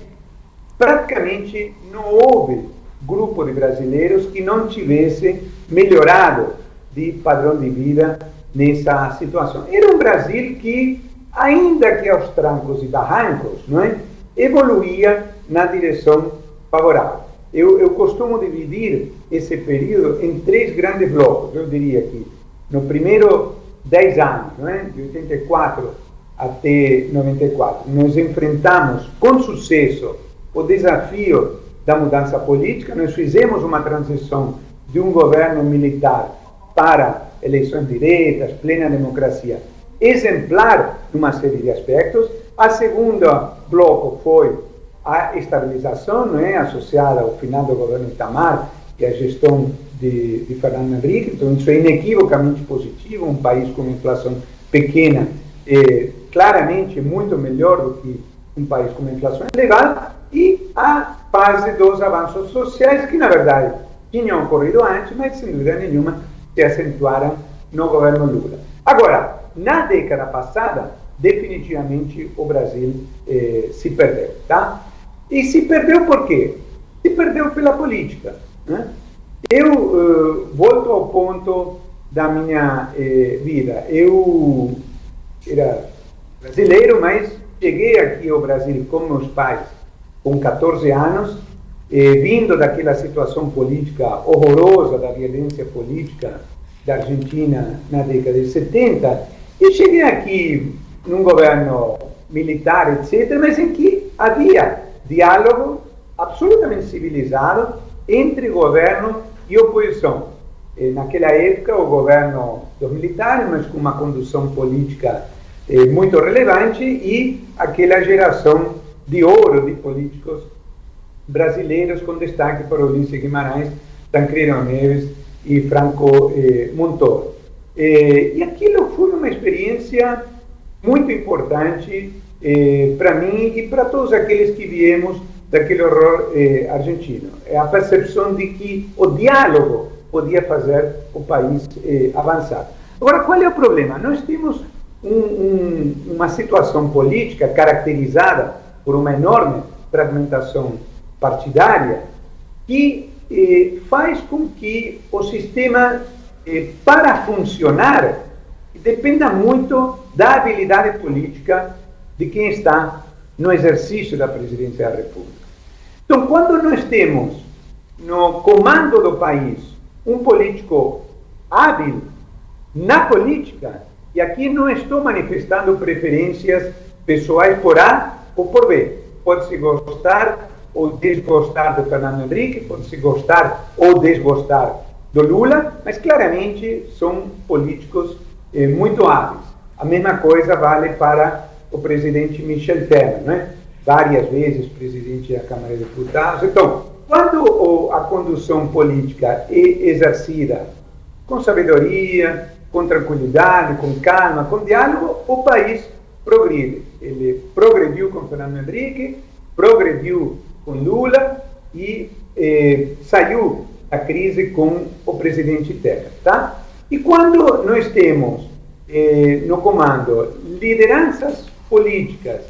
praticamente não houve grupo de brasileiros que não tivesse melhorado de padrão de vida nessa situação. Era um Brasil que, ainda que aos trancos e barrancos, não é, evoluía na direção favorável. Eu costumo dividir esse período em 3 grandes blocos. Eu diria que no primeiro 10 anos, não é, de 84 até 94, nós enfrentamos com sucesso o desafio da mudança política. Nós fizemos uma transição de um governo militar para eleições diretas, plena democracia, exemplar numa série de aspectos. A segunda bloco foi a estabilização, não é, associada ao final do governo Itamar e à gestão de Fernando Henrique. Então, isso é inequivocamente positivo. Um país com inflação pequena é claramente muito melhor do que um país com uma inflação elevada. E a fase dos avanços sociais, que na verdade tinham ocorrido antes, mas sem dúvida nenhuma se acentuaram no governo Lula. Agora, na década passada, definitivamente o Brasil se perdeu, tá? E se perdeu por quê? Se perdeu pela política, né? Eu volto ao ponto da minha vida. Eu era brasileiro, mas cheguei aqui ao Brasil com meus pais com 14 anos, vindo daquela situação política horrorosa, da violência política da Argentina na década de 70, e cheguei aqui num governo militar, etc., mas em que havia diálogo absolutamente civilizado entre governo e oposição. Naquela época, o governo dos militares, mas com uma condução política muito relevante, e aquela geração de ouro de políticos brasileiros, com destaque para Ulisses Guimarães, Tancredo Neves e Franco Montoro. E aquilo foi uma experiência muito importante para mim e para todos aqueles que viemos daquele horror argentino. É a percepção de que o diálogo podia fazer o país avançar. Agora, qual é o problema? Nós temos uma situação política caracterizada por uma enorme fragmentação partidária que faz com que o sistema, para funcionar, dependa muito da habilidade política de quem está no exercício da presidência da República. Então, quando nós temos no comando do país um político hábil na política, e aqui não estou manifestando preferências pessoais por A ou por B. Pode-se gostar ou desgostar do Fernando Henrique, pode-se gostar ou desgostar do Lula, mas claramente são políticos muito hábeis. A mesma coisa vale para o presidente Michel Temer, né? Várias vezes presidente da Câmara de Deputados. Então, quando a condução política é exercida com sabedoria, com tranquilidade, com calma, com diálogo, o país progride. Ele progrediu com Fernando Henrique, progrediu com Lula e saiu da crise com o presidente Temer, tá? E quando nós temos no comando lideranças políticas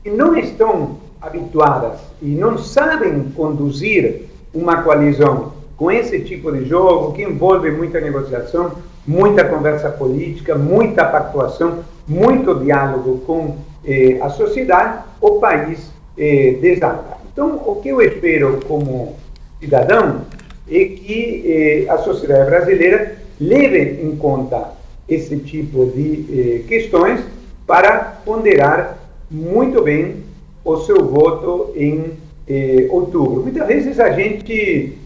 que não estão habituadas e não sabem conduzir uma coalizão com esse tipo de jogo, que envolve muita negociação, muita conversa política, muita pactuação, muito diálogo com a sociedade, o país desanda. Então, o que eu espero como cidadão é que a sociedade brasileira leve em conta esse tipo de questões para ponderar muito bem o seu voto em outubro. Muitas vezes a gente,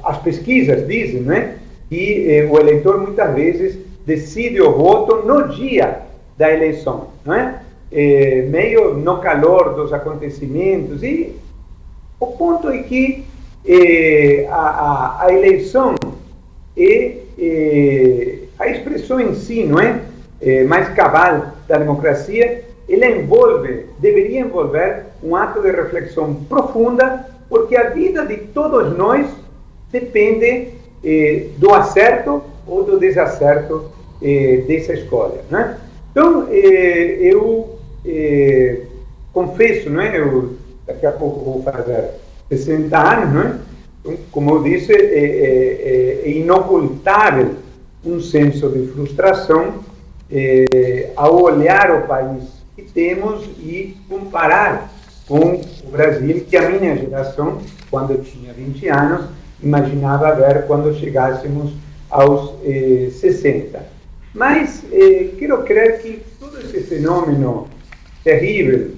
as pesquisas dizem, né, que o eleitor muitas vezes decide o voto no dia da eleição, não é? Meio no calor dos acontecimentos, e o ponto é que a eleição é a expressão em si, não é? Mais cabal da democracia, ela deveria envolver um ato de reflexão profunda, porque a vida de todos nós depende do acerto ou do desacerto dessa escolha, não é? Então, eu confesso, não é? Eu daqui a pouco vou fazer 60 anos, não é? Então, como eu disse, é inocultável um senso de frustração ao olhar o país que temos e comparar com o Brasil que a minha geração, quando eu tinha 20 anos, imaginava ver quando chegássemos aos 60. Mas quero crer que todo esse fenômeno terrível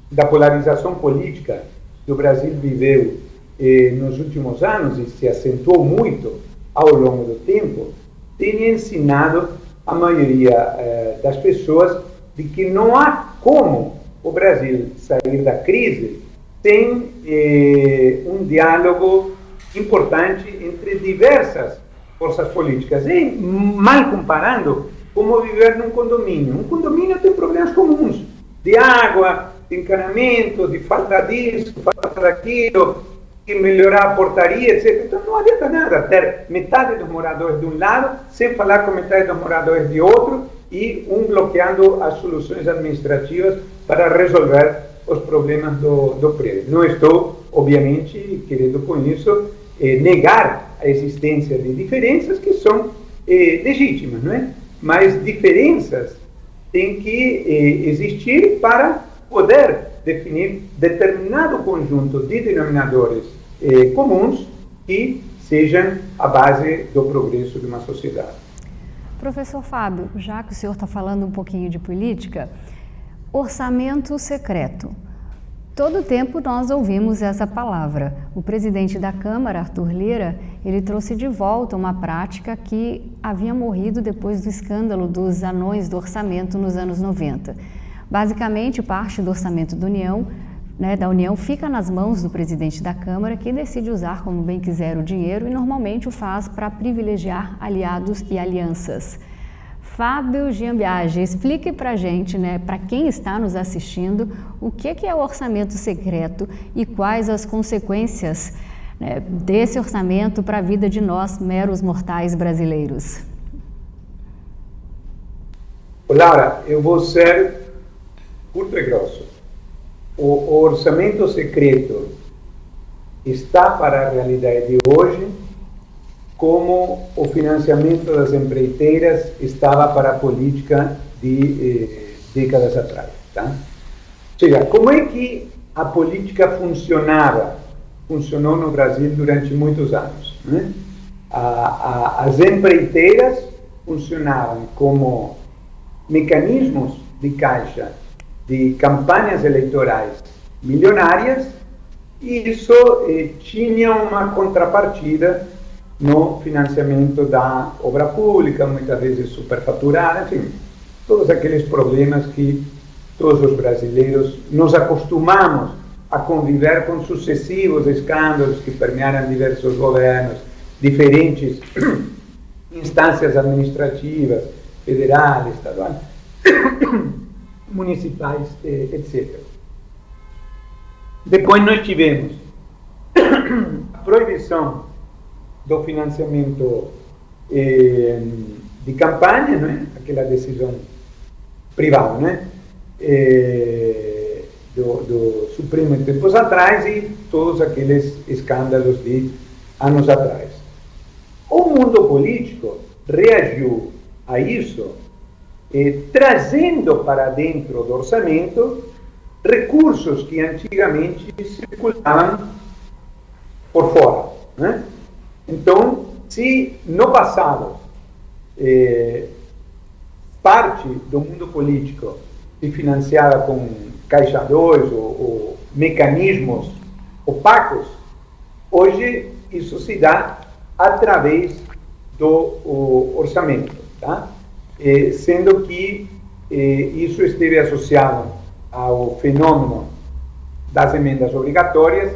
da polarização política que o Brasil viveu nos últimos anos e se acentuou muito ao longo do tempo, tem ensinado a maioria das pessoas de que não há como o Brasil sair da crise sem um diálogo importante entre diversas forças políticas. E, mal comparando, como viver num condomínio. Um condomínio tem problemas comuns, de água, de encanamento, de falta disso, falta daquilo, que melhorar a portaria, etc. Então não adianta nada ter metade dos moradores de um lado, sem falar com metade dos moradores de outro, e um bloqueando as soluções administrativas para resolver os problemas do prédio. Não estou, obviamente, querendo com isso negar a existência de diferenças que são legítimas, não é? Mas diferenças têm que existir para poder definir determinado conjunto de denominadores comuns que sejam a base do progresso de uma sociedade. Professor Fábio, já que o senhor está falando um pouquinho de política, orçamento secreto. Todo tempo nós ouvimos essa palavra. O presidente da Câmara, Arthur Lira, ele trouxe de volta uma prática que havia morrido depois do escândalo dos anões do orçamento nos anos 90. Basicamente, parte do orçamento da União fica nas mãos do presidente da Câmara, que decide usar como bem quiser o dinheiro e normalmente o faz para privilegiar aliados e alianças. Fábio Giambiage, explique para a gente, para quem está nos assistindo, o que é o orçamento secreto e quais as consequências desse orçamento para a vida de nós, meros mortais brasileiros. Laura, eu vou ser curto e grosso. O orçamento secreto está para a realidade de hoje como o financiamento das empreiteiras estava para a política de décadas atrás. Tá? Ou seja, como é que a política funcionou no Brasil durante muitos anos? Né? As empreiteiras funcionavam como mecanismos de caixa de campanhas eleitorais milionárias, e isso tinha uma contrapartida no financiamento da obra pública, muitas vezes superfaturada, enfim, todos aqueles problemas que todos os brasileiros nos acostumamos a conviver com sucessivos escândalos que permearam diversos governos, diferentes instâncias administrativas, federais, estaduais, municipais, etc. Depois nós tivemos a proibição do financiamento de campanha, não é? Aquela decisão privada, né? Do Supremo em tempos atrás, e todos aqueles escândalos de anos atrás. O mundo político reagiu a isso trazendo para dentro do orçamento recursos que antigamente circulavam por fora, né? Então, se no passado parte do mundo político se financiava com Caixa 2 ou mecanismos opacos, hoje isso se dá através do orçamento. Tá? sendo que isso esteve associado ao fenômeno das emendas obrigatórias,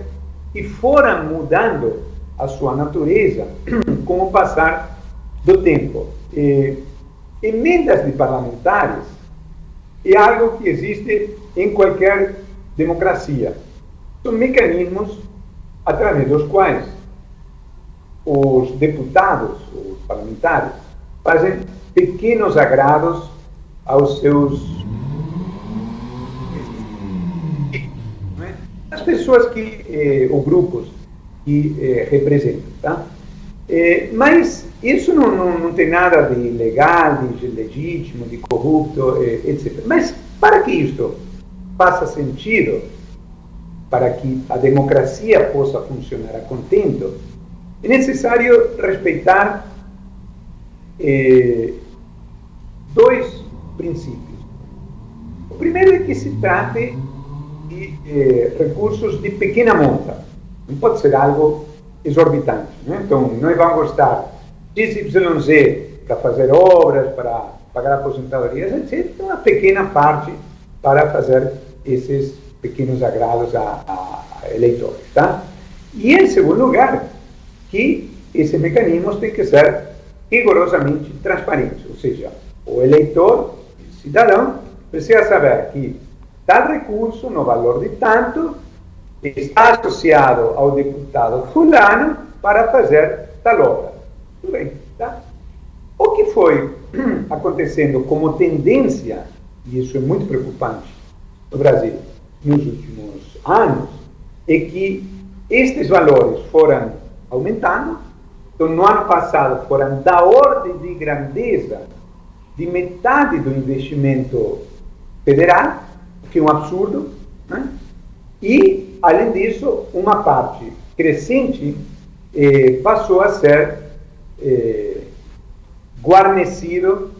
que foram mudando a sua natureza com o passar do tempo. Emendas de parlamentares é algo que existe em qualquer democracia. São mecanismos através dos quais os deputados, os parlamentares, fazem pequenos agrados aos seus... as pessoas que, ou grupos que representam, tá? Mas isso não tem nada de ilegal, de legítimo, de corrupto, etc. Mas para que isto faça sentido, para que a democracia possa funcionar a contento, é necessário respeitar dois princípios. O primeiro é que se trate de recursos de pequena monta. Não pode ser algo exorbitante, né? Então, nós vamos gastar XYZ para fazer obras, para pagar aposentadorias, etc. Uma pequena parte para fazer esses pequenos agrados a eleitores, tá? E, em segundo lugar, que esses mecanismos têm que ser rigorosamente transparentes, ou seja, o eleitor, o cidadão, precisa saber que tal recurso, no valor de tanto, está associado ao deputado fulano para fazer tal obra. Tudo bem, tá? O que foi acontecendo como tendência, e isso é muito preocupante no Brasil nos últimos anos, é que estes valores foram aumentando. Então, no ano passado, foram da ordem de grandeza de metade do investimento federal, o que é um absurdo, né? E, além disso, uma parte crescente passou a ser guarnecido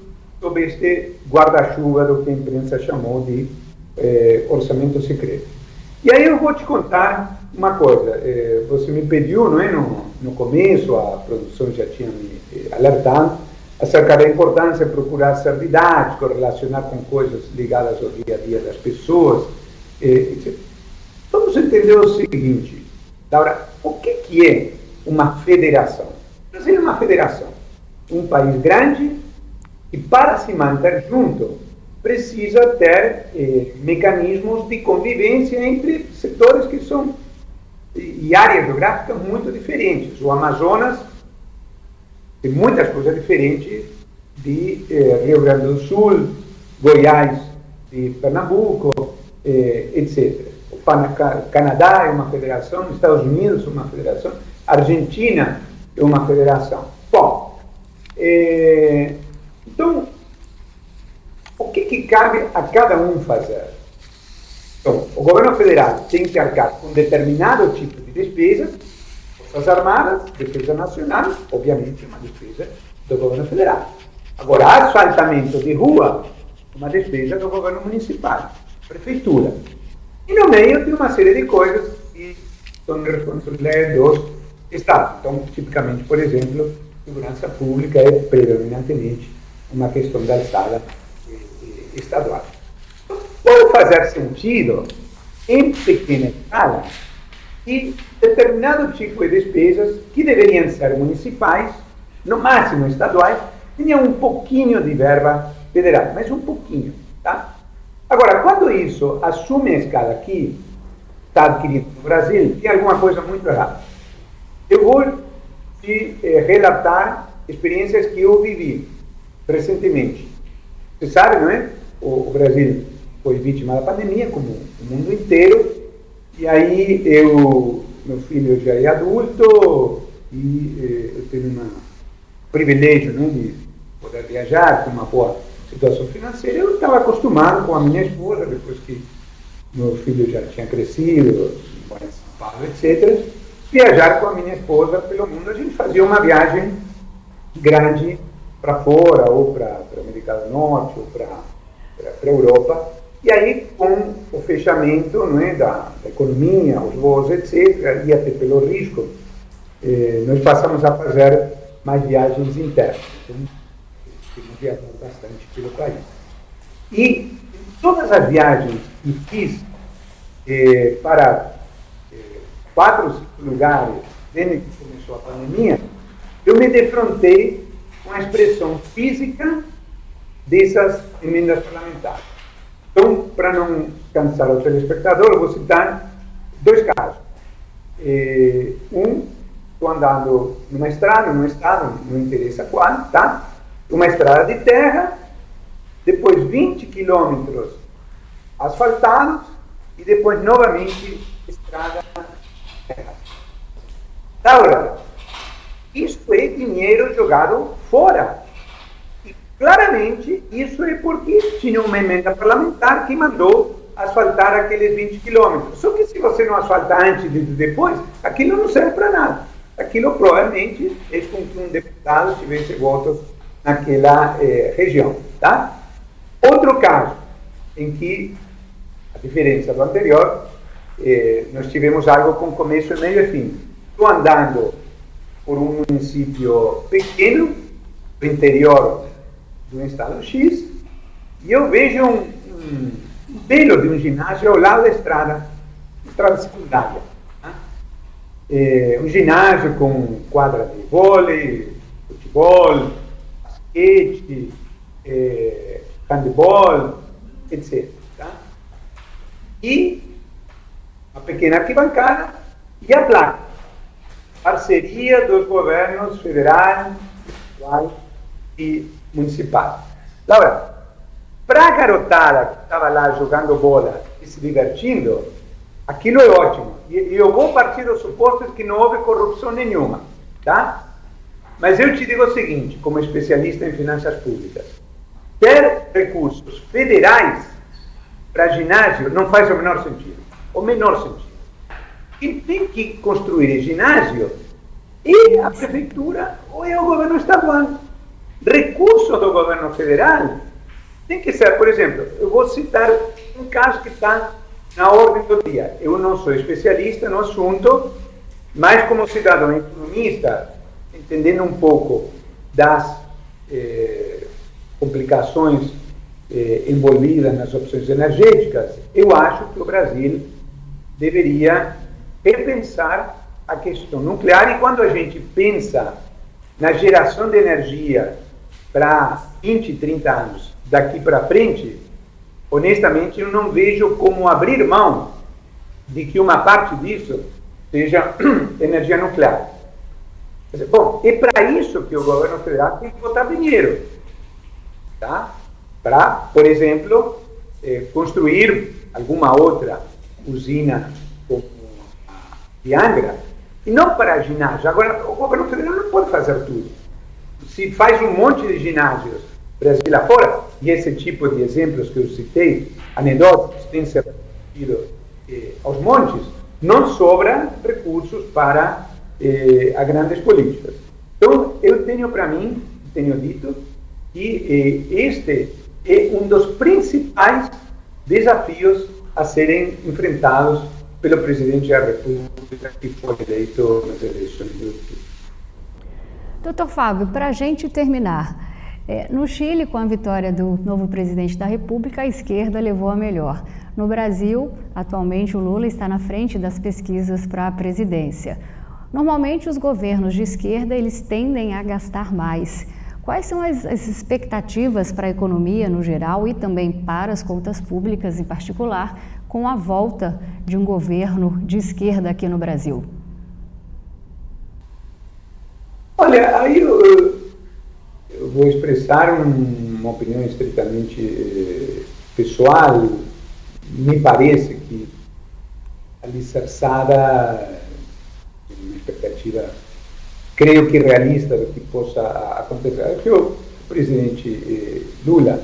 sob este guarda-chuva do que a imprensa chamou de orçamento secreto. E aí eu vou te contar uma coisa. Você me pediu, não é, no começo, a produção já tinha me alertado, acerca da importância de procurar ser didático, relacionar com coisas ligadas ao dia a dia das pessoas, etc. Vamos entender o seguinte. Agora, o que é uma federação? O Brasil é uma federação. Um país grande que, para se manter junto, precisa ter mecanismos de convivência entre setores que são e áreas geográficas muito diferentes. O Amazonas tem muitas coisas diferentes de Rio Grande do Sul, Goiás, de Pernambuco, etc. O Canadá é uma federação, os Estados Unidos é uma federação, a Argentina é uma federação. Bom, então, o que cabe a cada um fazer? Então, o governo federal tem que arcar com determinado tipo de despesa, Forças Armadas, defesa nacional, obviamente uma despesa do governo federal. Agora, asfaltamento de rua, uma despesa do governo municipal, prefeitura. E no meio tem uma série de coisas que são de responsabilidade dos estados. Então, tipicamente, por exemplo, segurança pública é predominantemente uma questão da alçada estadual. Então, pode fazer sentido, em pequena escala, que determinado tipo de despesas, que deveriam ser municipais, no máximo estaduais, tenham um pouquinho de verba federal, mas um pouquinho, tá? Agora, quando isso assume a escala aqui, está adquirido no Brasil, tem alguma coisa muito errada. Eu vou te relatar experiências que eu vivi recentemente. Você sabe, não é? O Brasil foi vítima da pandemia, como o mundo inteiro, e aí meu filho já é adulto, e eu tenho um privilégio, né, de poder viajar com uma boa situação financeira. Eu estava acostumado com a minha esposa, depois que meu filho já tinha crescido, mora em São Paulo, etc., viajar com a minha esposa pelo mundo. A gente fazia uma viagem grande para fora, ou para a América do Norte, ou para a Europa. E aí, com o fechamento, não é, da economia, os voos, etc., e até pelo risco, nós passamos a fazer mais viagens internas. Então, temos viajado bastante pelo país. E todas as viagens que fiz para 4 ou 5 lugares desde que começou a pandemia, eu me defrontei com a expressão física dessas emendas parlamentares. Então, para não cansar o telespectador, eu vou citar 2 casos. Estou andando numa estrada, num estado, não interessa qual, tá? Uma estrada de terra, depois 20 quilômetros asfaltados e depois novamente estrada de terra. Agora, isso é dinheiro jogado fora. E claramente isso é porque tinha uma emenda parlamentar que mandou asfaltar aqueles 20 quilômetros. Só que se você não asfaltar antes e depois, aquilo não serve para nada. Aquilo provavelmente é com que um deputado tivesse votos naquela região. Tá? Outro caso em que, a diferença do anterior, nós tivemos algo com começo, meio e fim. Estou andando por um município pequeno, do interior do estado X, e eu vejo um belo de um ginásio ao lado da estrada secundária. Um ginásio com quadra de vôlei, futebol, basquete, handebol, etc. Tá? E uma pequena arquibancada e a placa. Parceria dos governos federal, estadual e municipal. Agora, para a garotada que estava lá jogando bola e se divertindo, aquilo é ótimo. E eu vou partir do suposto de que não houve corrupção nenhuma. Tá? Mas eu te digo o seguinte, como especialista em finanças públicas, ter recursos federais para ginásio não faz o menor sentido. O menor sentido. Quem tem que construir ginásio é a prefeitura ou é o governo estadual. Recurso do governo federal tem que ser, por exemplo, eu vou citar um caso que está na ordem do dia. Eu não sou especialista no assunto, mas como cidadão economista, entendendo um pouco das complicações envolvidas nas opções energéticas, eu acho que o Brasil deveria repensar a questão nuclear. E quando a gente pensa na geração de energia para 20, 30 anos daqui para frente, honestamente eu não vejo como abrir mão de que uma parte disso seja energia nuclear. Bom, é para isso que o governo federal tem que botar dinheiro, tá? Para, por exemplo, construir alguma outra usina como a de Angra, e não para ginásio. Agora, o governo federal não pode fazer tudo. Se faz um monte de ginásios Brasil afora, e esse tipo de exemplos que eu citei, anedóticos, tem sido aos montes, não sobra recursos para a grandes políticas. Então, eu tenho para mim, tenho dito, que este é um dos principais desafios a serem enfrentados pelo presidente da República que foi eleito nas eleições de outubro. Doutor Fábio, para a gente terminar, no Chile, com a vitória do novo presidente da República, a esquerda levou a melhor. No Brasil, atualmente o Lula está na frente das pesquisas para a presidência. Normalmente os governos de esquerda eles tendem a gastar mais. Quais são as expectativas para a economia no geral e também para as contas públicas em particular, com a volta de um governo de esquerda aqui no Brasil? Olha, aí eu vou expressar uma opinião estritamente pessoal. Me parece que alicerçada em uma expectativa, creio que realista, do que possa acontecer. É que o presidente Lula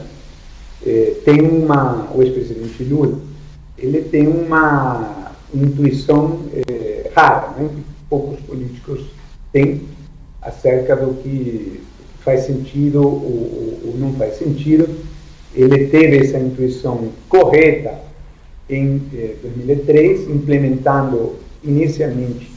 tem o ex-presidente Lula, ele tem uma intuição rara, né, que poucos políticos têm acerca do que faz sentido ou não faz sentido. Ele teve essa intuição correta em 2003, implementando inicialmente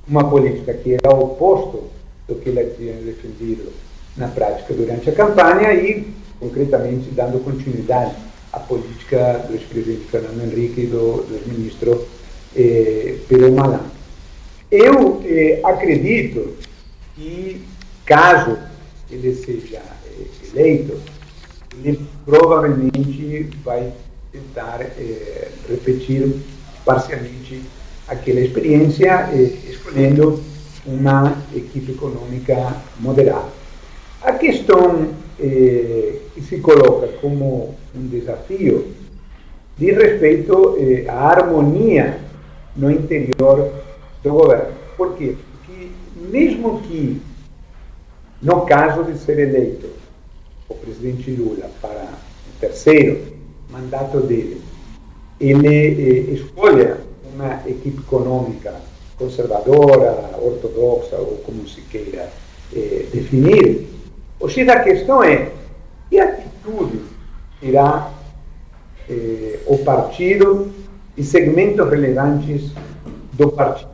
uma política que era oposto do que ele tinha defendido na prática durante a campanha e, concretamente, dando continuidade à política do ex-presidente Fernando Henrique e do ex-ministro Pedro Malan. Eu acredito que, caso ele seja eleito, ele provavelmente vai tentar repetir parcialmente aquela experiência, escolhendo uma equipe econômica moderada. A questão que se coloca como um desafio diz respeito à harmonia no interior do governo. Por quê? Porque mesmo que, no caso de ser eleito o presidente Lula para o terceiro mandato dele, ele escolha uma equipe econômica conservadora, ortodoxa, ou como se queira definir, o X da questão é que atitude terá o partido e segmentos relevantes do partido.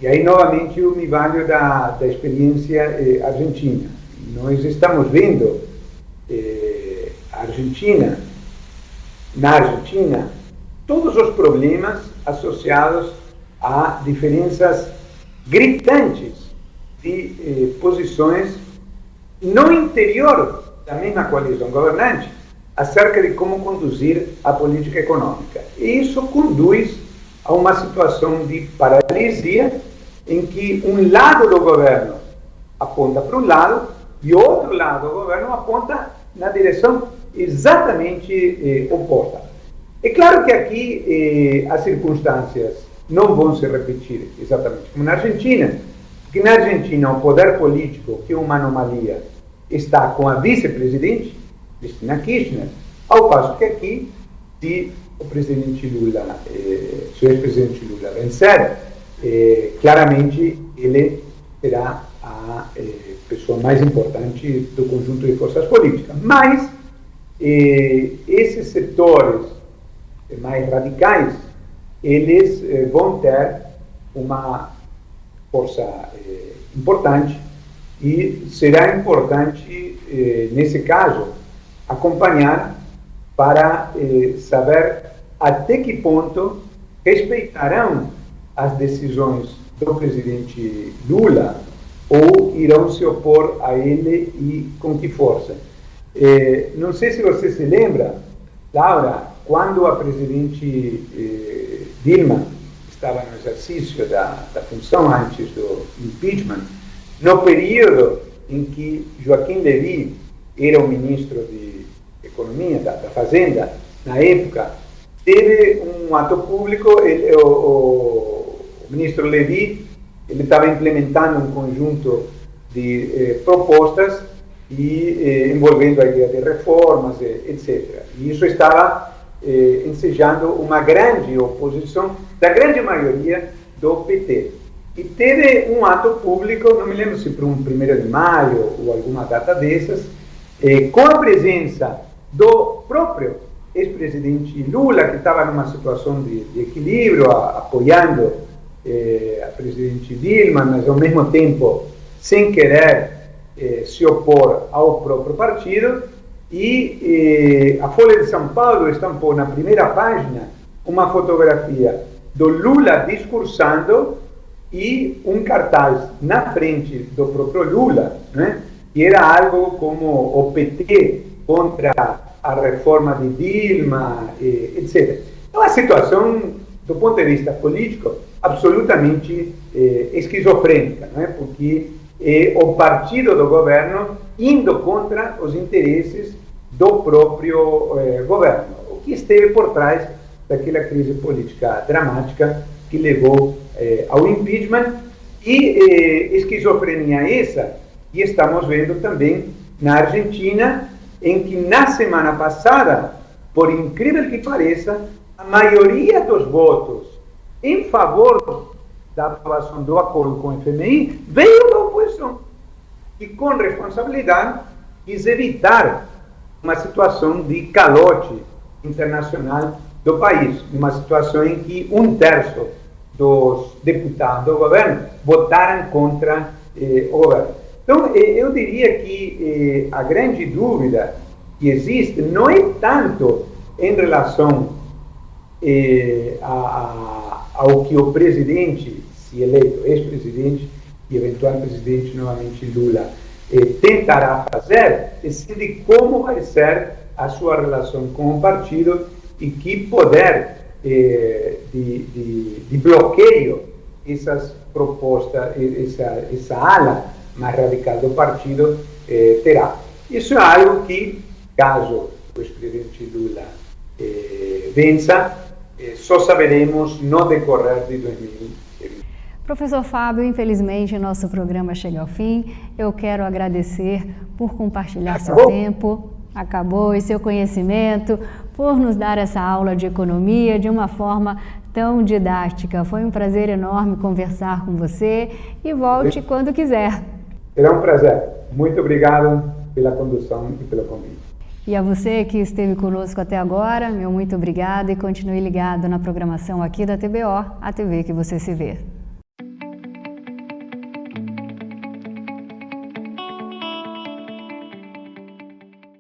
E aí, novamente, eu me valho da experiência argentina. Nós estamos vendo na Argentina, todos os problemas associados a diferenças gritantes de posições no interior da mesma coalizão governante acerca de como conduzir a política econômica. E isso conduz a uma situação de paralisia em que um lado do governo aponta para um lado e outro lado do governo aponta na direção exatamente oposta. É claro que aqui as circunstâncias não vão se repetir exatamente como na Argentina, porque na Argentina o poder político, que é uma anomalia, está com a vice-presidente, Cristina Kirchner, ao passo que aqui, se o presidente Lula, se o ex-presidente Lula vencer, claramente ele será a pessoa mais importante do conjunto de forças políticas. Mas esses setores mais radicais, eles vão ter uma força importante e será importante, nesse caso, acompanhar para saber até que ponto respeitarão as decisões do presidente Lula ou irão se opor a ele e com que força. Não sei se você se lembra, Laura, quando a presidente Dilma estava no exercício da função antes do impeachment, no período em que Joaquim Levy era o ministro de Economia, da Fazenda, na época, teve um ato público, o ministro Levy, ele estava implementando um conjunto de propostas e envolvendo a ideia de reformas, etc. E isso estava ensejando uma grande oposição da grande maioria do PT. E teve um ato público, não me lembro se para um 1º de maio ou alguma data dessas, com a presença do próprio ex-presidente Lula, que estava numa situação de equilíbrio, apoiando a presidente Dilma, mas ao mesmo tempo sem querer se opor ao próprio partido, e a Folha de São Paulo estampou na primeira página uma fotografia do Lula discursando e um cartaz na frente do próprio Lula, né, que era algo como o PT contra a reforma de Dilma, etc. É uma situação, do ponto de vista político, absolutamente esquizofrênica, não é? Porque é o partido do governo indo contra os interesses do próprio governo, o que esteve por trás daquela crise política dramática que levou ao impeachment, e esquizofrenia essa que estamos vendo também na Argentina, em que na semana passada, por incrível que pareça, a maioria dos votos em favor da aprovação do acordo com o FMI veio da oposição, e com responsabilidade quis evitar uma situação de calote internacional do país, uma situação em que 1/3 dos deputados do governo votaram contra o governo. Então, eu diria que a grande dúvida que existe não é tanto em relação ao que o presidente, se eleito, ex-presidente e eventual presidente novamente Lula, tentará fazer, e sim de como vai ser a sua relação com o partido e que poder de bloqueio essas propostas, essa ala mais radical do partido terá. Isso é algo que, caso o ex-presidente Lula vença, só saberemos no decorrer de 2020. Professor Fábio, infelizmente nosso programa chega ao fim. Eu quero agradecer por compartilhar seu tempo, e seu conhecimento, por nos dar essa aula de economia de uma forma tão didática. Foi um prazer enorme conversar com você e volte quando quiser. Será um prazer. Muito obrigado pela condução e pelo convite. E a você que esteve conosco até agora, meu muito obrigado e continue ligado na programação aqui da TBO, a TV que você se vê.